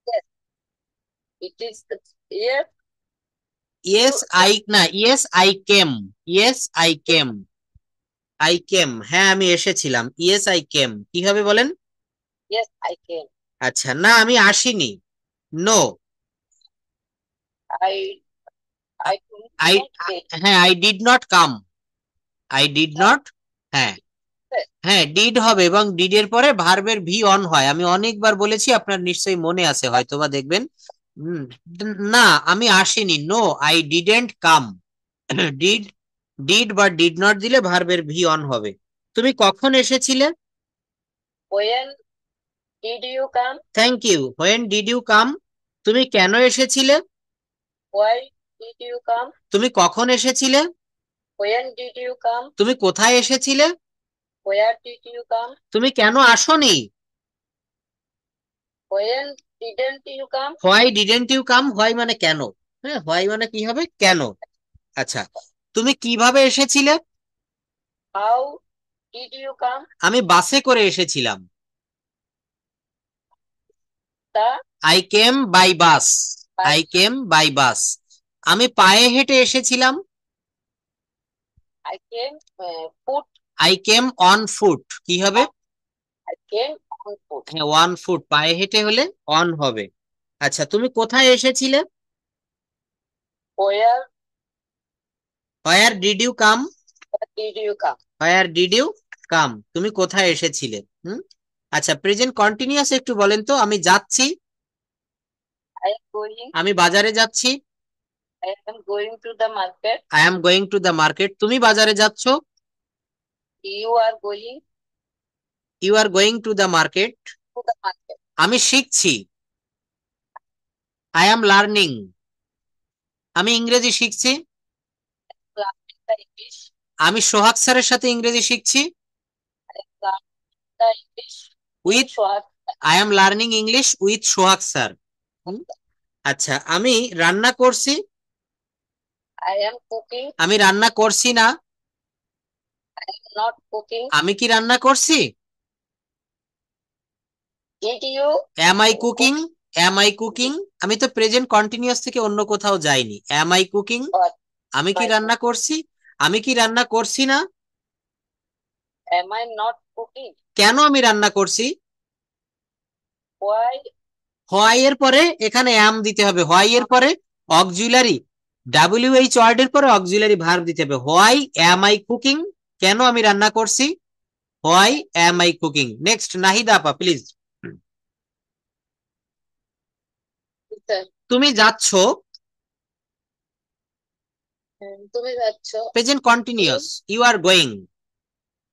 Yes. It is here. Yes I, না, yes I came, yes I came, I came, হ্যাঁ আমি এসেছিলাম, ইয়েস আই কেম, কি হবে বলেন। Yes, I came. আচ্ছা, না আমি আসিনি, no, I I, didn't came. হ্যাঁ, I did not come, I did not, হ্যাঁ, Yes. হ্যাঁ ডিড হবে এবং ডিডের পরে ভার্বের ভি অন হয়। আমি অনেকবার বলেছি, আপনার নিশ্চয়ই মনে আছে, হয়তোবা দেখবেন। না আমি আসিনি, no I didn't come. Did, did বা ডিড নট দিলে ভার্বের ভি অন হবে। তুমি কখন এসেছিলে, When did you come? Thank you. When did you come, তুমি কেন এসেছিলে? Why did you come? তুমি কখন এসেছিলে? When did you come? তুমি কোথায় এসেছিলে? Where did you come? তুমি কেন আসোনি? When didn't you come? Why didn't you come, why মানে কেন, হ্যাঁ হোয়াই মানে কি হবে, কেন। আচ্ছা, তুমি কিভাবে এসেছিলে? How did you come? আমি বাসে করে এসেছিলাম। The I came by bus, By I came by bus. আমি পায়ে হেঁটে এসেছিলাম। I came foot. I came on foot, কি হবে? I came on foot. হ্যাঁ, ওয়ান ফুট, পায়ে হেঁটে হলে অন হবে। আচ্ছা, তুমি কোথায় এসেছিলে? Where where did you come, did you come? Where did you come, তুমি কোথায় এসেছিলে। আচ্ছা, প্রেজেন্ট কন্টিনিউয়াস একটু বলেন তো। আমি যাচ্ছি, I am going. আমি বাজারে যাচ্ছি। I am going to the market. I am going to the market, তুমি বাজারে যাচ্ছ। You are going you are going to the market. to the market. আমি শিখছি, আই এম লার্নিং, আমি ইংরেজি শিখছি। Learning the English. আমি সোহাগ স্যারের সাথে ইংরেজি শিখছি। I am learning the English. With, Short. I am learning English with Sohag sir. আচ্ছা, আমি রান্না করছি। I am cooking. আমি রান্না করছি না। I am not cooking. আমি কি রান্না করছি? Did you? Am I cooking, am I cooking. আমি তো প্রেজেন্ট কন্টিনিউয়াস থেকে অন্য কোথাও যাইনি। অ্যাম আই কুকিং, Or আমি কি my রান্না করছি? আমি কি রান্না করছি না। am I not cooking? কেন আমি রান্না করছি? Why? হোয়াই এর পরে এখানে অ্যাম দিতে হবে। হোয়াই এর পরে অক্সিলারি, WH ওয়ার্ড এর পরে অক্সিলারি ভার্ব দিতে হবে। হোয়াই অ্যাম আই কুকিং, কেন আমি রান্না করছি। Why am I cooking. Next, Nahida আপা প্লিজ। Sir, তুমি যাচ্ছ, তুমি যাচ্ছ। Present continuous, you are going.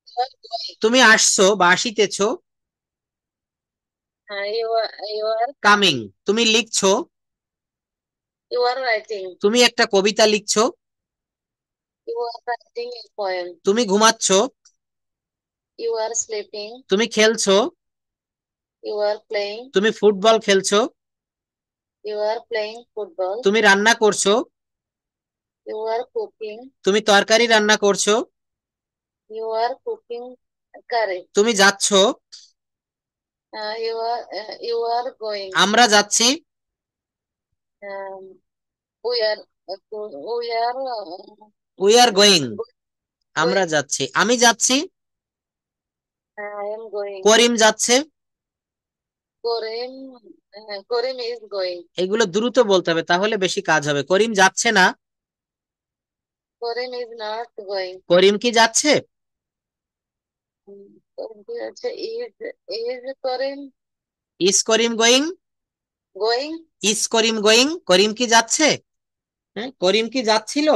You are going. তুমি আসছো বা আসিতেছো, You are কামিং। তুমি লিখছো, you are writing. তুমি একটা কবিতা লিখছো। You are writing a poem. তুমি ঘুমাচ্ছো, You are sleeping. তুমি খেলছো, You are playing. তুমি ফুটবল খেলছো। You are playing football. তুমি রান্না করছো, You are cooking. তুমি তরকারি রান্না করছো। You are cooking curry. তুমি যাচ্ছো, You are going. আমরা যাচ্ছি। Um, we are we are going, আমরা যাচ্ছি। আমি যাচ্ছি, I am going. করিম যাচ্ছে। Korim is going. এগুলো দ্রুত বলতে হবে, তাহলে বেশি কাজ হবে। করিম যাচ্ছে না। Korim is not going. করিম কি যাচ্ছে? Korim কি আছে? Is Korim is Karim going, going? Is Karim going. Karim কি যাচ্ছে? হ্যাঁ, করিম কি যাচ্ছিল?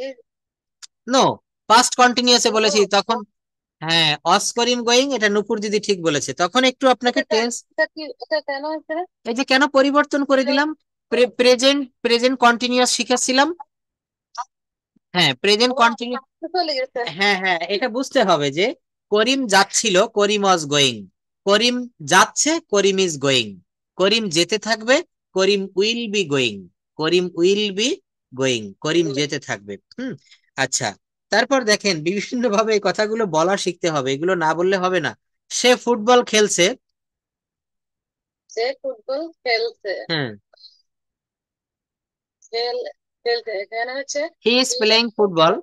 Is নো, পাস্ট কন্টিনিউয়াসে বলেছি তখন। হ্যাঁ, অস করিম গোয়িং, এটা নূপুর দিদি ঠিক বলেছে। তখন একটু আপনাকে টেন্স, এটা কেন হচ্ছে? এই যে কেন পরিবর্তন করে দিলাম, প্রেজেন্ট কন্টিনিউয়াস শিখেছিলাম। হ্যাঁ, প্রেজেন্ট কন্টিনিউ, চলে গেছে। হ্যাঁ হ্যাঁ, এটা বুঝতে হবে যে করিম যাচ্ছিল, করিম ওয়াজ গোয়িং। করিম যাচ্ছে, করিম ইজ গোয়িং। করিম যেতে থাকবে, Karim will be going. Karim will be going, Karim যেতে থাকবে। আচ্ছা, তারপর দেখেন বিভিন্ন ভাবে এই কথাগুলো বলা শিখতে হবে, এগুলো না বললে হবে না। সে ফুটবল খেলছে। সে ফুটবল খেলছে। হ্যাঁ, খেলছে এখানে হচ্ছে he is playing football,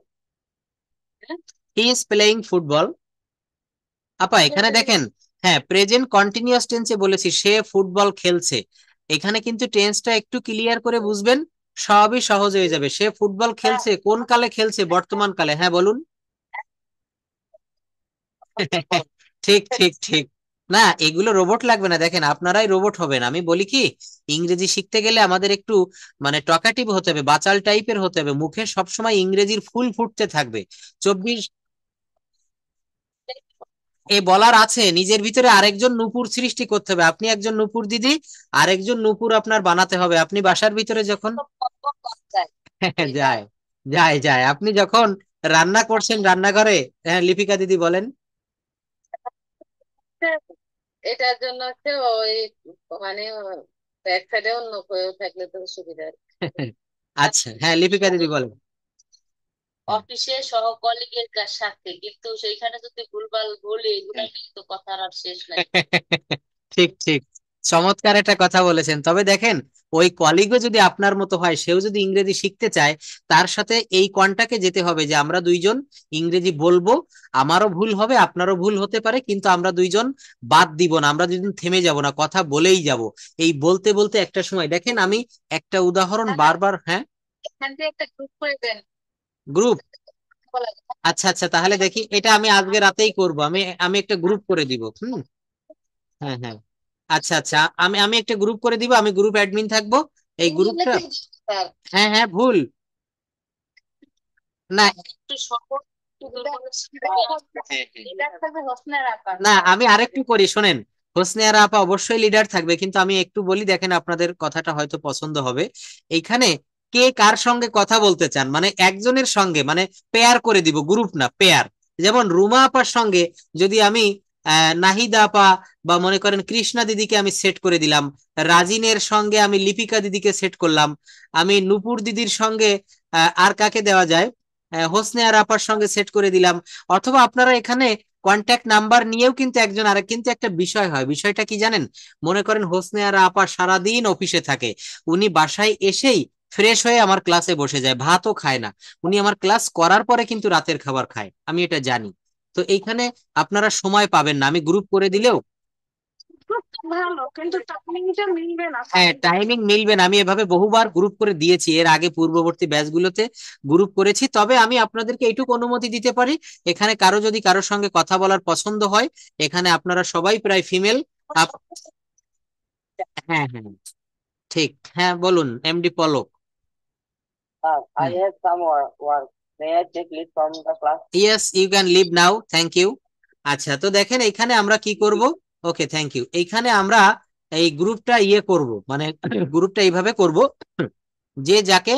he is playing football. আপা এখানে দেখেন, হ্যাঁ প্রেজেন্ট কন্টিনিউয়াস টেন্সে বলেছি সে ফুটবল খেলছে। এখানে কিন্তু টেন্সটা একটু ক্লিয়ার করে বুঝবেন, সবই সহজ হয়ে যাবে। সে ফুটবল খেলছে, কোন কালে খেলছে? বর্তমান কালে। হ্যাঁ বলুন। ঠিক ঠিক ঠিক। না, এগুলো রোবট লাগবে না, দেখেন আপনারাই রোবট হবেন। আমি বলি কি, ইংরেজি শিখতে গেলে আমাদের একটু মানে টকাটিভ হতে হবে, বাচাল টাইপের হতে হবে, মুখে সবসময় ইংরেজির ফুল ফুটতে থাকবে। 24 এই বলার আছে নিজের ভিতরে আরেকজন নূপুর সৃষ্টি করতে হবে, আপনি একজন নূপুর দিদি, আরেকজন নূপুর আপনার বানাতে হবে। আপনি বাসার ভিতরে যখন যায় যায় যায় আপনি যখন রান্না করছেন রান্নাঘরে, হ্যাঁ লিপিকা দিদি বলেন। এটার জন্য হচ্ছে ওই মানে ব্যাক সাইডে অন্য কেউ থাকলে তো সুবিধা আর কি। আচ্ছা হ্যাঁ লিপিকা দিদি বলেন। অফিসে সহকলিগের সাথে কিন্তু সেইখানে যদি ভুলভাল বলি এগুলো নিয়ে তো কথার আর শেষ নাই। ঠিক ঠিক, চমৎকার একটা কথা বলেছেন। তবে দেখেন ওই কলিগও যদি আপনার মতো হয়, সেও যদি ইংরেজি শিখতে চায়, তার সাথে এই কনটাকে যেতে হবে যে আমরা দুইজন ইংরেজি বলবো, আমারও ভুল হবে আপনারও ভুল হতে পারে, কিন্তু আমরা দুইজন বাদ দিব না, আমরা দুইজন থেমে যাব না, কথা বলেই যাব। এই বলতে বলতে একটা সময় দেখেন, আমি একটা উদাহরণ বারবার, হ্যাঁ এখান থেকে একটা গ্রুপ করে দেন গ্রুপ, বলা যায়। আচ্ছা আচ্ছা তাহলে দেখি এটা আমি আজকে রাতেই করব, আমি আমি একটা গ্রুপ করে দিব। হ্যাঁ হ্যাঁ আচ্ছা আচ্ছা, আমি আমি একটা গ্রুপ করে দিব, আমি গ্রুপ অ্যাডমিন থাকবো এই ভুল হলে গ্রুপটা। তো স্যার হ্যাঁ হ্যাঁ ভুল না, একটু সহজ হ্যাঁ, হ্যাঁ। লিডার থাকবে হোসনের আপা। না আমি আরেকটু করি শোনেন, হোসনে আরা আপা অবশ্যই লিডার থাকবে, কিন্তু আমি একটু বলি দেখেন আপনাদের কথাটা হয়তো পছন্দ হবে। এইখানে কে কার সঙ্গে কথা বলতে চান, মানে একজনের সঙ্গে, মানে পেয়ার করে দিব, গ্রুপ না পেয়ার। যেমন রুমা আপার সঙ্গে যদি আমি নাহিদা আপা বা মনে করেন কৃষ্ণা দিদিকে আমি সেট করে দিলাম, রাজিনের সঙ্গে আমি লিপিকা দিদিকে সেট করলাম, আমি নূপুর দিদির সঙ্গে আর কাকে দেওয়া যায়, হোসনে আরা আপার সঙ্গে সেট করে দিলাম। অথবা আপনারা এখানে কন্ট্যাক্ট নাম্বার নিয়েও কিন্তু একজন আরেক, কিন্তু একটা বিষয় হয়, বিষয়টা কি জানেন, মনে করেন হোসনে আর আপা সারাদিন অফিসে থাকে, উনি বাসায় এসেই ফ্রেশ হয়ে আমার ক্লাসে বসে যায়, ভাতও খায় না, উনি আমার ক্লাস করার পরে কিন্তু রাতের খাবার খায়, আমি এটা জানি। তো এইখানে আপনারা সময় পাবেন না, আমি গ্রুপ করে দিলেও ভালো কিন্তু টাইমিংটা মিলবে না। হ্যাঁ টাইমিং মিলবে না, আমি এভাবে বহুবার গ্রুপ করে দিয়েছি, এর আগে পূর্ববর্তী ব্যাচগুলোতে গ্রুপ করেছি। তবে আমি আপনাদেরকে এইটুকু অনুমতি দিতে পারি, এখানে কারো যদি কারোর সঙ্গে কথা বলার পছন্দ হয়, এখানে আপনারা সবাই প্রায় ফিমেল। হ্যাঁ হ্যাঁ ঠিক, হ্যাঁ বলুন MD Palak. I have some work. May I take leave from the class? Yes you can leave now, thank you. আচ্ছা তো দেখেন এখানে আমরা কি করব, ওকে থ্যাংক ইউ। এইখানে আমরা এই গ্রুপটা করব, মানে গ্রুপটা এইভাবে করব, যে যাকে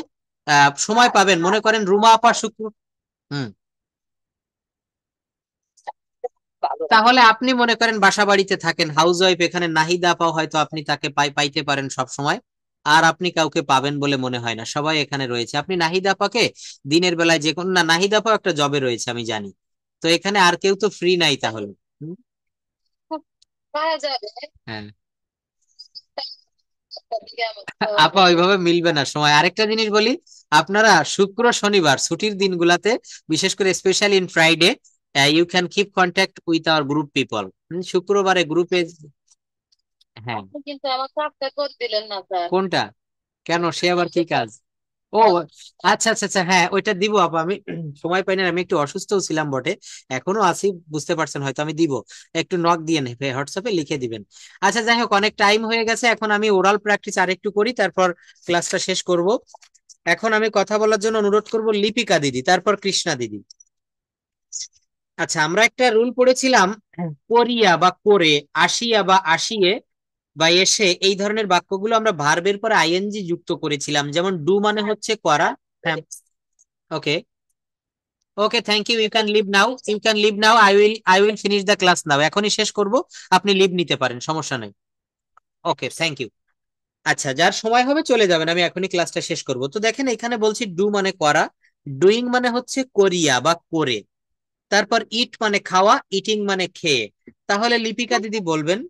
সময় পাবেন, মনে করেন রুমা আপা শুক্র, হুম তাহলে আপনি মনে করেন বাসা বাড়িতে থাকেন, হাউস ওয়াইফ, এখানে নাহিদা আপা হয়তো আপনি তাকে পাইতে পারেন সব সময়, আর আপনি কাউকে পাবেন বলে মনে হয় না, সবাই এখানে রয়েছে। আপনি নাহিদা আপাকে দিনের বেলায় যে কোনো, না নাহিদা আপা একটা জবে রয়েছে আমি জানি, তো এখানে আর কেউ তো ফ্রি নাই তাহলে। হুম, পাওয়া যাবে হ্যাঁ দিকে আপা ওইভাবে মিলবে না সময়। আরেকটা জিনিস বলি, আপনারা শুক্র শনিবার ছুটির দিনগুলাতে, বিশেষ করে specially in Friday, you can keep contact with our group people. শুক্রবারে গ্রুপে, হ্যাঁ আপনি কিন্তু আমার কাজটা করে দিলেন না স্যার। কোনটা, কেন সে আবার কি কাজ? ও আচ্ছা আচ্ছা আচ্ছা, হ্যাঁ ওইটা দিব আপা, আমি সময় পাই না, আমি একটু অসুস্থও ছিলাম বটে, এখনো আছি, বুঝতে পারছেন হয়তো, আমি দিব, একটু নক দিয়ে নেবে হোয়াটসঅ্যাপে লিখে দিবেন। আচ্ছা যাই হোক, অনেক টাইম হয়ে গেছে, এখন আমি ওরাল প্র্যাকটিস আরেকটু করি, তারপর ক্লাসটা শেষ করব। এখন আমি কথা বলার জন্য অনুরোধ করব লিপিকা দিদি, তারপর কৃষ্ণা দিদি। আচ্ছা আমরা একটা রুল পড়েছিলাম, করিয়া বা করে, আসিয়া বা আসিয়ে বা এসে, এই ধরনের বাক্যগুলো আমরা ভার্বের পর আইএনজি যুক্ত করেছিলাম, যেমন ডু মানে হচ্ছে করা। হ্যাঁ okay, okay thank you, you can leave now, you can leave now, I will finish the class now, এখনই শেষ করব, আপনি লিভ নিতে পারেন, সমস্যা নেই। Okay thank you. আচ্ছা যার সময় হবে চলে যাবেন, আমি এখনই ক্লাসটা শেষ করব। তো দেখেন এখানে বলছি ডু মানে করা, ডুইং মানে হচ্ছে করিয়া বা করে, তারপর ইট মানে খাওয়া, ইটিং মানে খেয়ে। তাহলে লিপিকা দিদি বলবেন,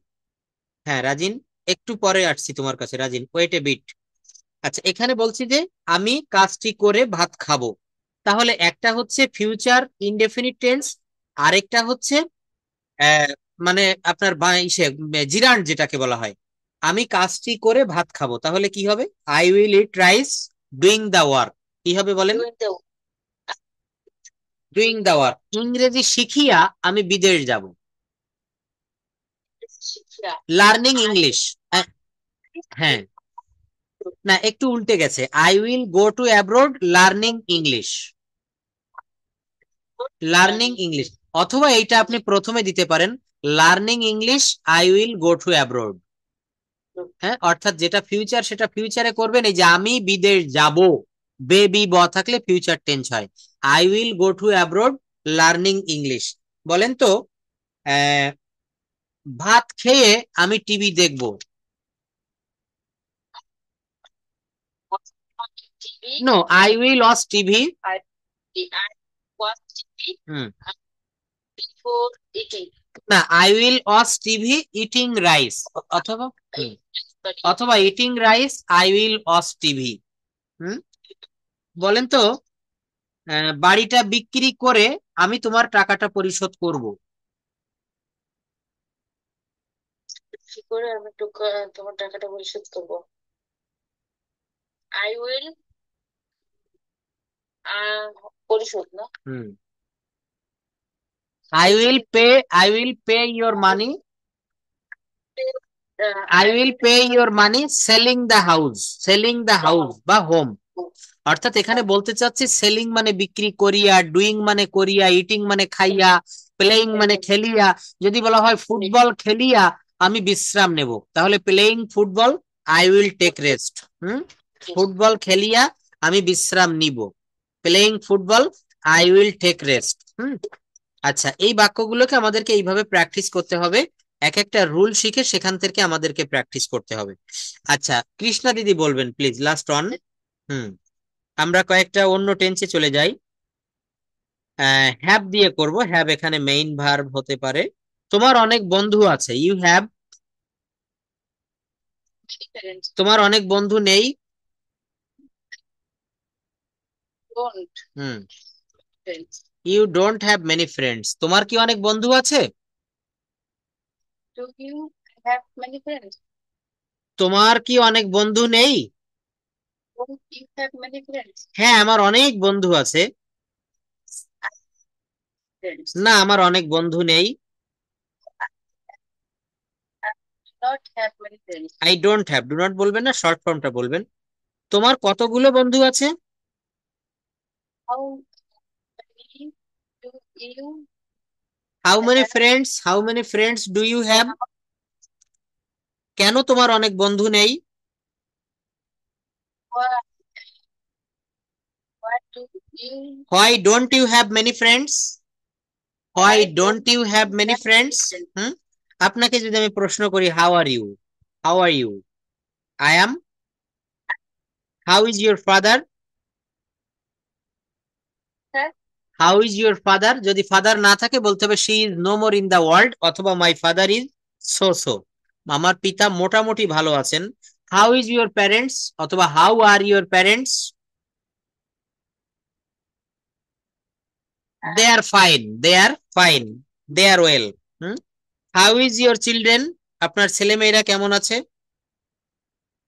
হ্যাঁ রাজিন, একটু পরে আসছি তোমার কাছে রাজিন, ওয়েট এ বিট। আচ্ছা এখানে বলছি যে আমি কাজটি করে ভাত খাবো, তাহলে একটা হচ্ছে ফিউচার ইনডেফিনিট টেন্স, আরেকটা হচ্ছে আহ, মানে আপনার জিরান্ড যেটাকে বলা হয়, আমি কাজটি করে ভাত খাবো, তাহলে কি হবে, I will eat rice doing the work, কি হবে বলেন, ডুইং দা ওয়ার্ক। ইংরেজি শিখিয়া আমি বিদেশ যাব, লার্নিং ইংলিশ। হ্যাঁ না একটু উল্টে গেছে, I will go to abroad learning English, learning English. অথবা এইটা আপনি প্রথমে দিতে পারেন, learning English I will go to abroad. হ্যাঁ, অর্থাৎ যেটা ফিউচার সেটা ফিউচারে করবেন। এই যে আমি বিদেশ যাব, বি ব থাকলে ফিউচার টেন্স হয়। I will go to abroad learning English. বলেন তো আহ, ভাত খেয়ে আমি টিভি দেখবো। TV no, I will watch TV. I watch TV হুম, before eating. না, I will watch TV eating rice, অথবা Sorry. অথবা eating rice I will watch TV. হুম, বলেন তো বাড়িটা বিক্রি করে আমি তোমার টাকাটা পরিশোধ করব। কি করে আমি তোমার টাকাটা পরিশোধ করবো? I will পরিশোধ না, হুম, I will pay your money. I will pay your money selling the house বা হোম। অর্থাৎ এখানে বলতে চাচ্ছি সেলিং মানে বিক্রি করিয়া, ডুইং মানে করিয়া, ইটিং মানে খাইয়া, প্লেইং মানে খেলিয়া। যদি বলা হয় ফুটবল খেলিয়া আমি বিশ্রাম নেব, তাহলে playing football I will take rest. Football খেলিয়া আমি বিশ্রাম নিব, playing football I will take rest. আচ্ছা, এই বাক্যগুলোকে আমাদেরকে এইভাবে প্র্যাকটিস করতে হবে। এক একটা রুল শিখে সেখান থেকে আমাদেরকে প্র্যাকটিস করতে হবে। আচ্ছা, কৃষ্ণা দিদি বলবেন প্লিজ, লাস্ট অন। হুম, আমরা কয়েকটা অন্য টেন্সে চলে যাই। হ্যাভ দিয়ে করব, হ্যাভ এখানে মেইন ভার্ব হতে পারে। তোমার অনেক বন্ধু আছে, ইউ হ্যাভ। parents তোমার অনেক বন্ধু নেই। don't hmm, friends. You don't have many friends. তোমার কি অনেক বন্ধু আছে? Do you have many friends? তোমার কি অনেক বন্ধু নেই? Don't you have many friends? হ্যাঁ, আমার অনেক বন্ধু আছে। Friends. না, আমার অনেক বন্ধু নেই। Not have many friends. I don't have, do not বলবেন না, শর্ট ফর্মটা বলবেন। তোমার কতগুলো বন্ধু আছে? How many do you how many friends do you have? কেন তোমার অনেক বন্ধু নেই? what, what do you why don't you have many friends? Why why don't you have many have friends? friends? Hmm, আপনাকে যদি আমি প্রশ্ন করি how are you, how are you? I am. How is your father? Sir, how is your father? যদি ফাদার না থাকে বলতে হবে she is no more in the world, অথবা my father is so so. আমার পিতা মোটামুটি ভালো আছেন। হাউ ইজ ইউর প্যারেন্টস, অথবা how are your parents? They are fine, they are fine, they are well. How is your children? আপনার ছেলে মেয়েরা কেমন আছে?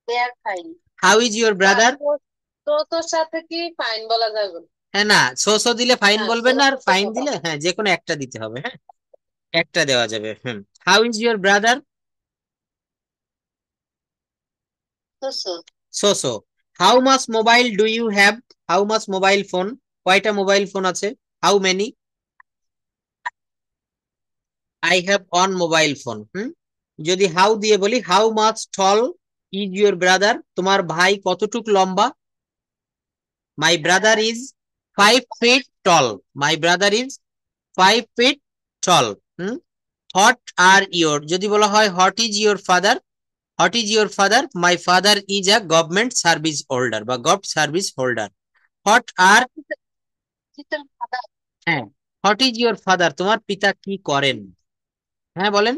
they are fine. How is your brother? তোর সাথে কি ফাইন বলা যাবে না? হ্যাঁ, না, সো সো দিলে ফাইন হ্যাঁ, বলবেন না, আর so ফাইন দিলে হ্যাঁ যে কোনো একটা দিতে হবে। হ্যাঁ, একটা দেওয়া যাবে। How is your brother? so. So so. How much mobile do you have? How much mobile phone, কয়টা মোবাইল ফোন আছে? How many? I have one mobile phone. যদি হাউ দিয়ে বলি, how much tall is your brother? তোমার ভাই কতটুক লম্বা? My brother is 5 feet tall. My brother is 5 feet tall. What are your? যদি বলা হয় what is your father, what is your father? My father is a government service holder বা gov service holder. What are, Sister, father, হ্যাঁ, হোয়াট ইজ ইউর ফাদার? তোমার পিতা কি করেন? হ্যাঁ, বলেন।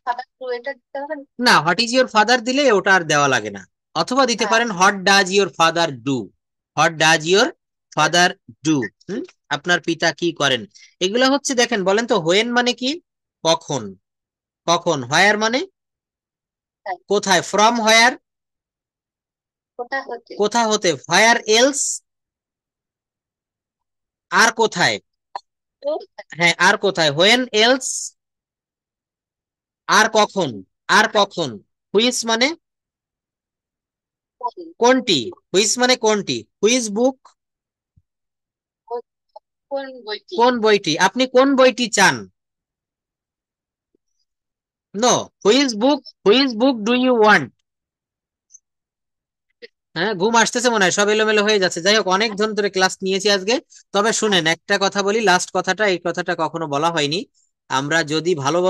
father তো এটা দিতে হবে না? না, হোয়াট ইজ ইউর ফাদার দিলে ওটা আর দেওয়া লাগে না। অথবা দিতে পারেন what does your father do, what does your father do. আপনার পিতা কি করেন? এগুলো হচ্ছে, দেখেন, বলেন তো হোয়েন মানে কি? কখন। কখন। হোয়ার মানে কোথায়, ফ্রম হোয়ার কোথা হতে? কোথা হতে, হোয়ার এলস আর কোথায়। হ্যাঁ, আর কোথায়, হোয়েন এলস আর কখন, আর কখন। হুইচ মানে কোনটি, হুইচ মানে কোনটি, হুইচ বুক কোন বইটি? কোন বইটি? আপনি কোন বইটি চান? No, which book do you want? হ্যাঁ, ঘুম আসতেছে মনে হয়, সব এলোমেলো হয়ে যাচ্ছে। যাই হোক, অনেকক্ষণ ধরে ক্লাস নিয়েছি আজকে। তবে শুনেন, একটা কথা বলি, লাস্ট কথাটা, এই কথাটা কখনো বলা হয়নি। আমরা যদি ভালোভাবে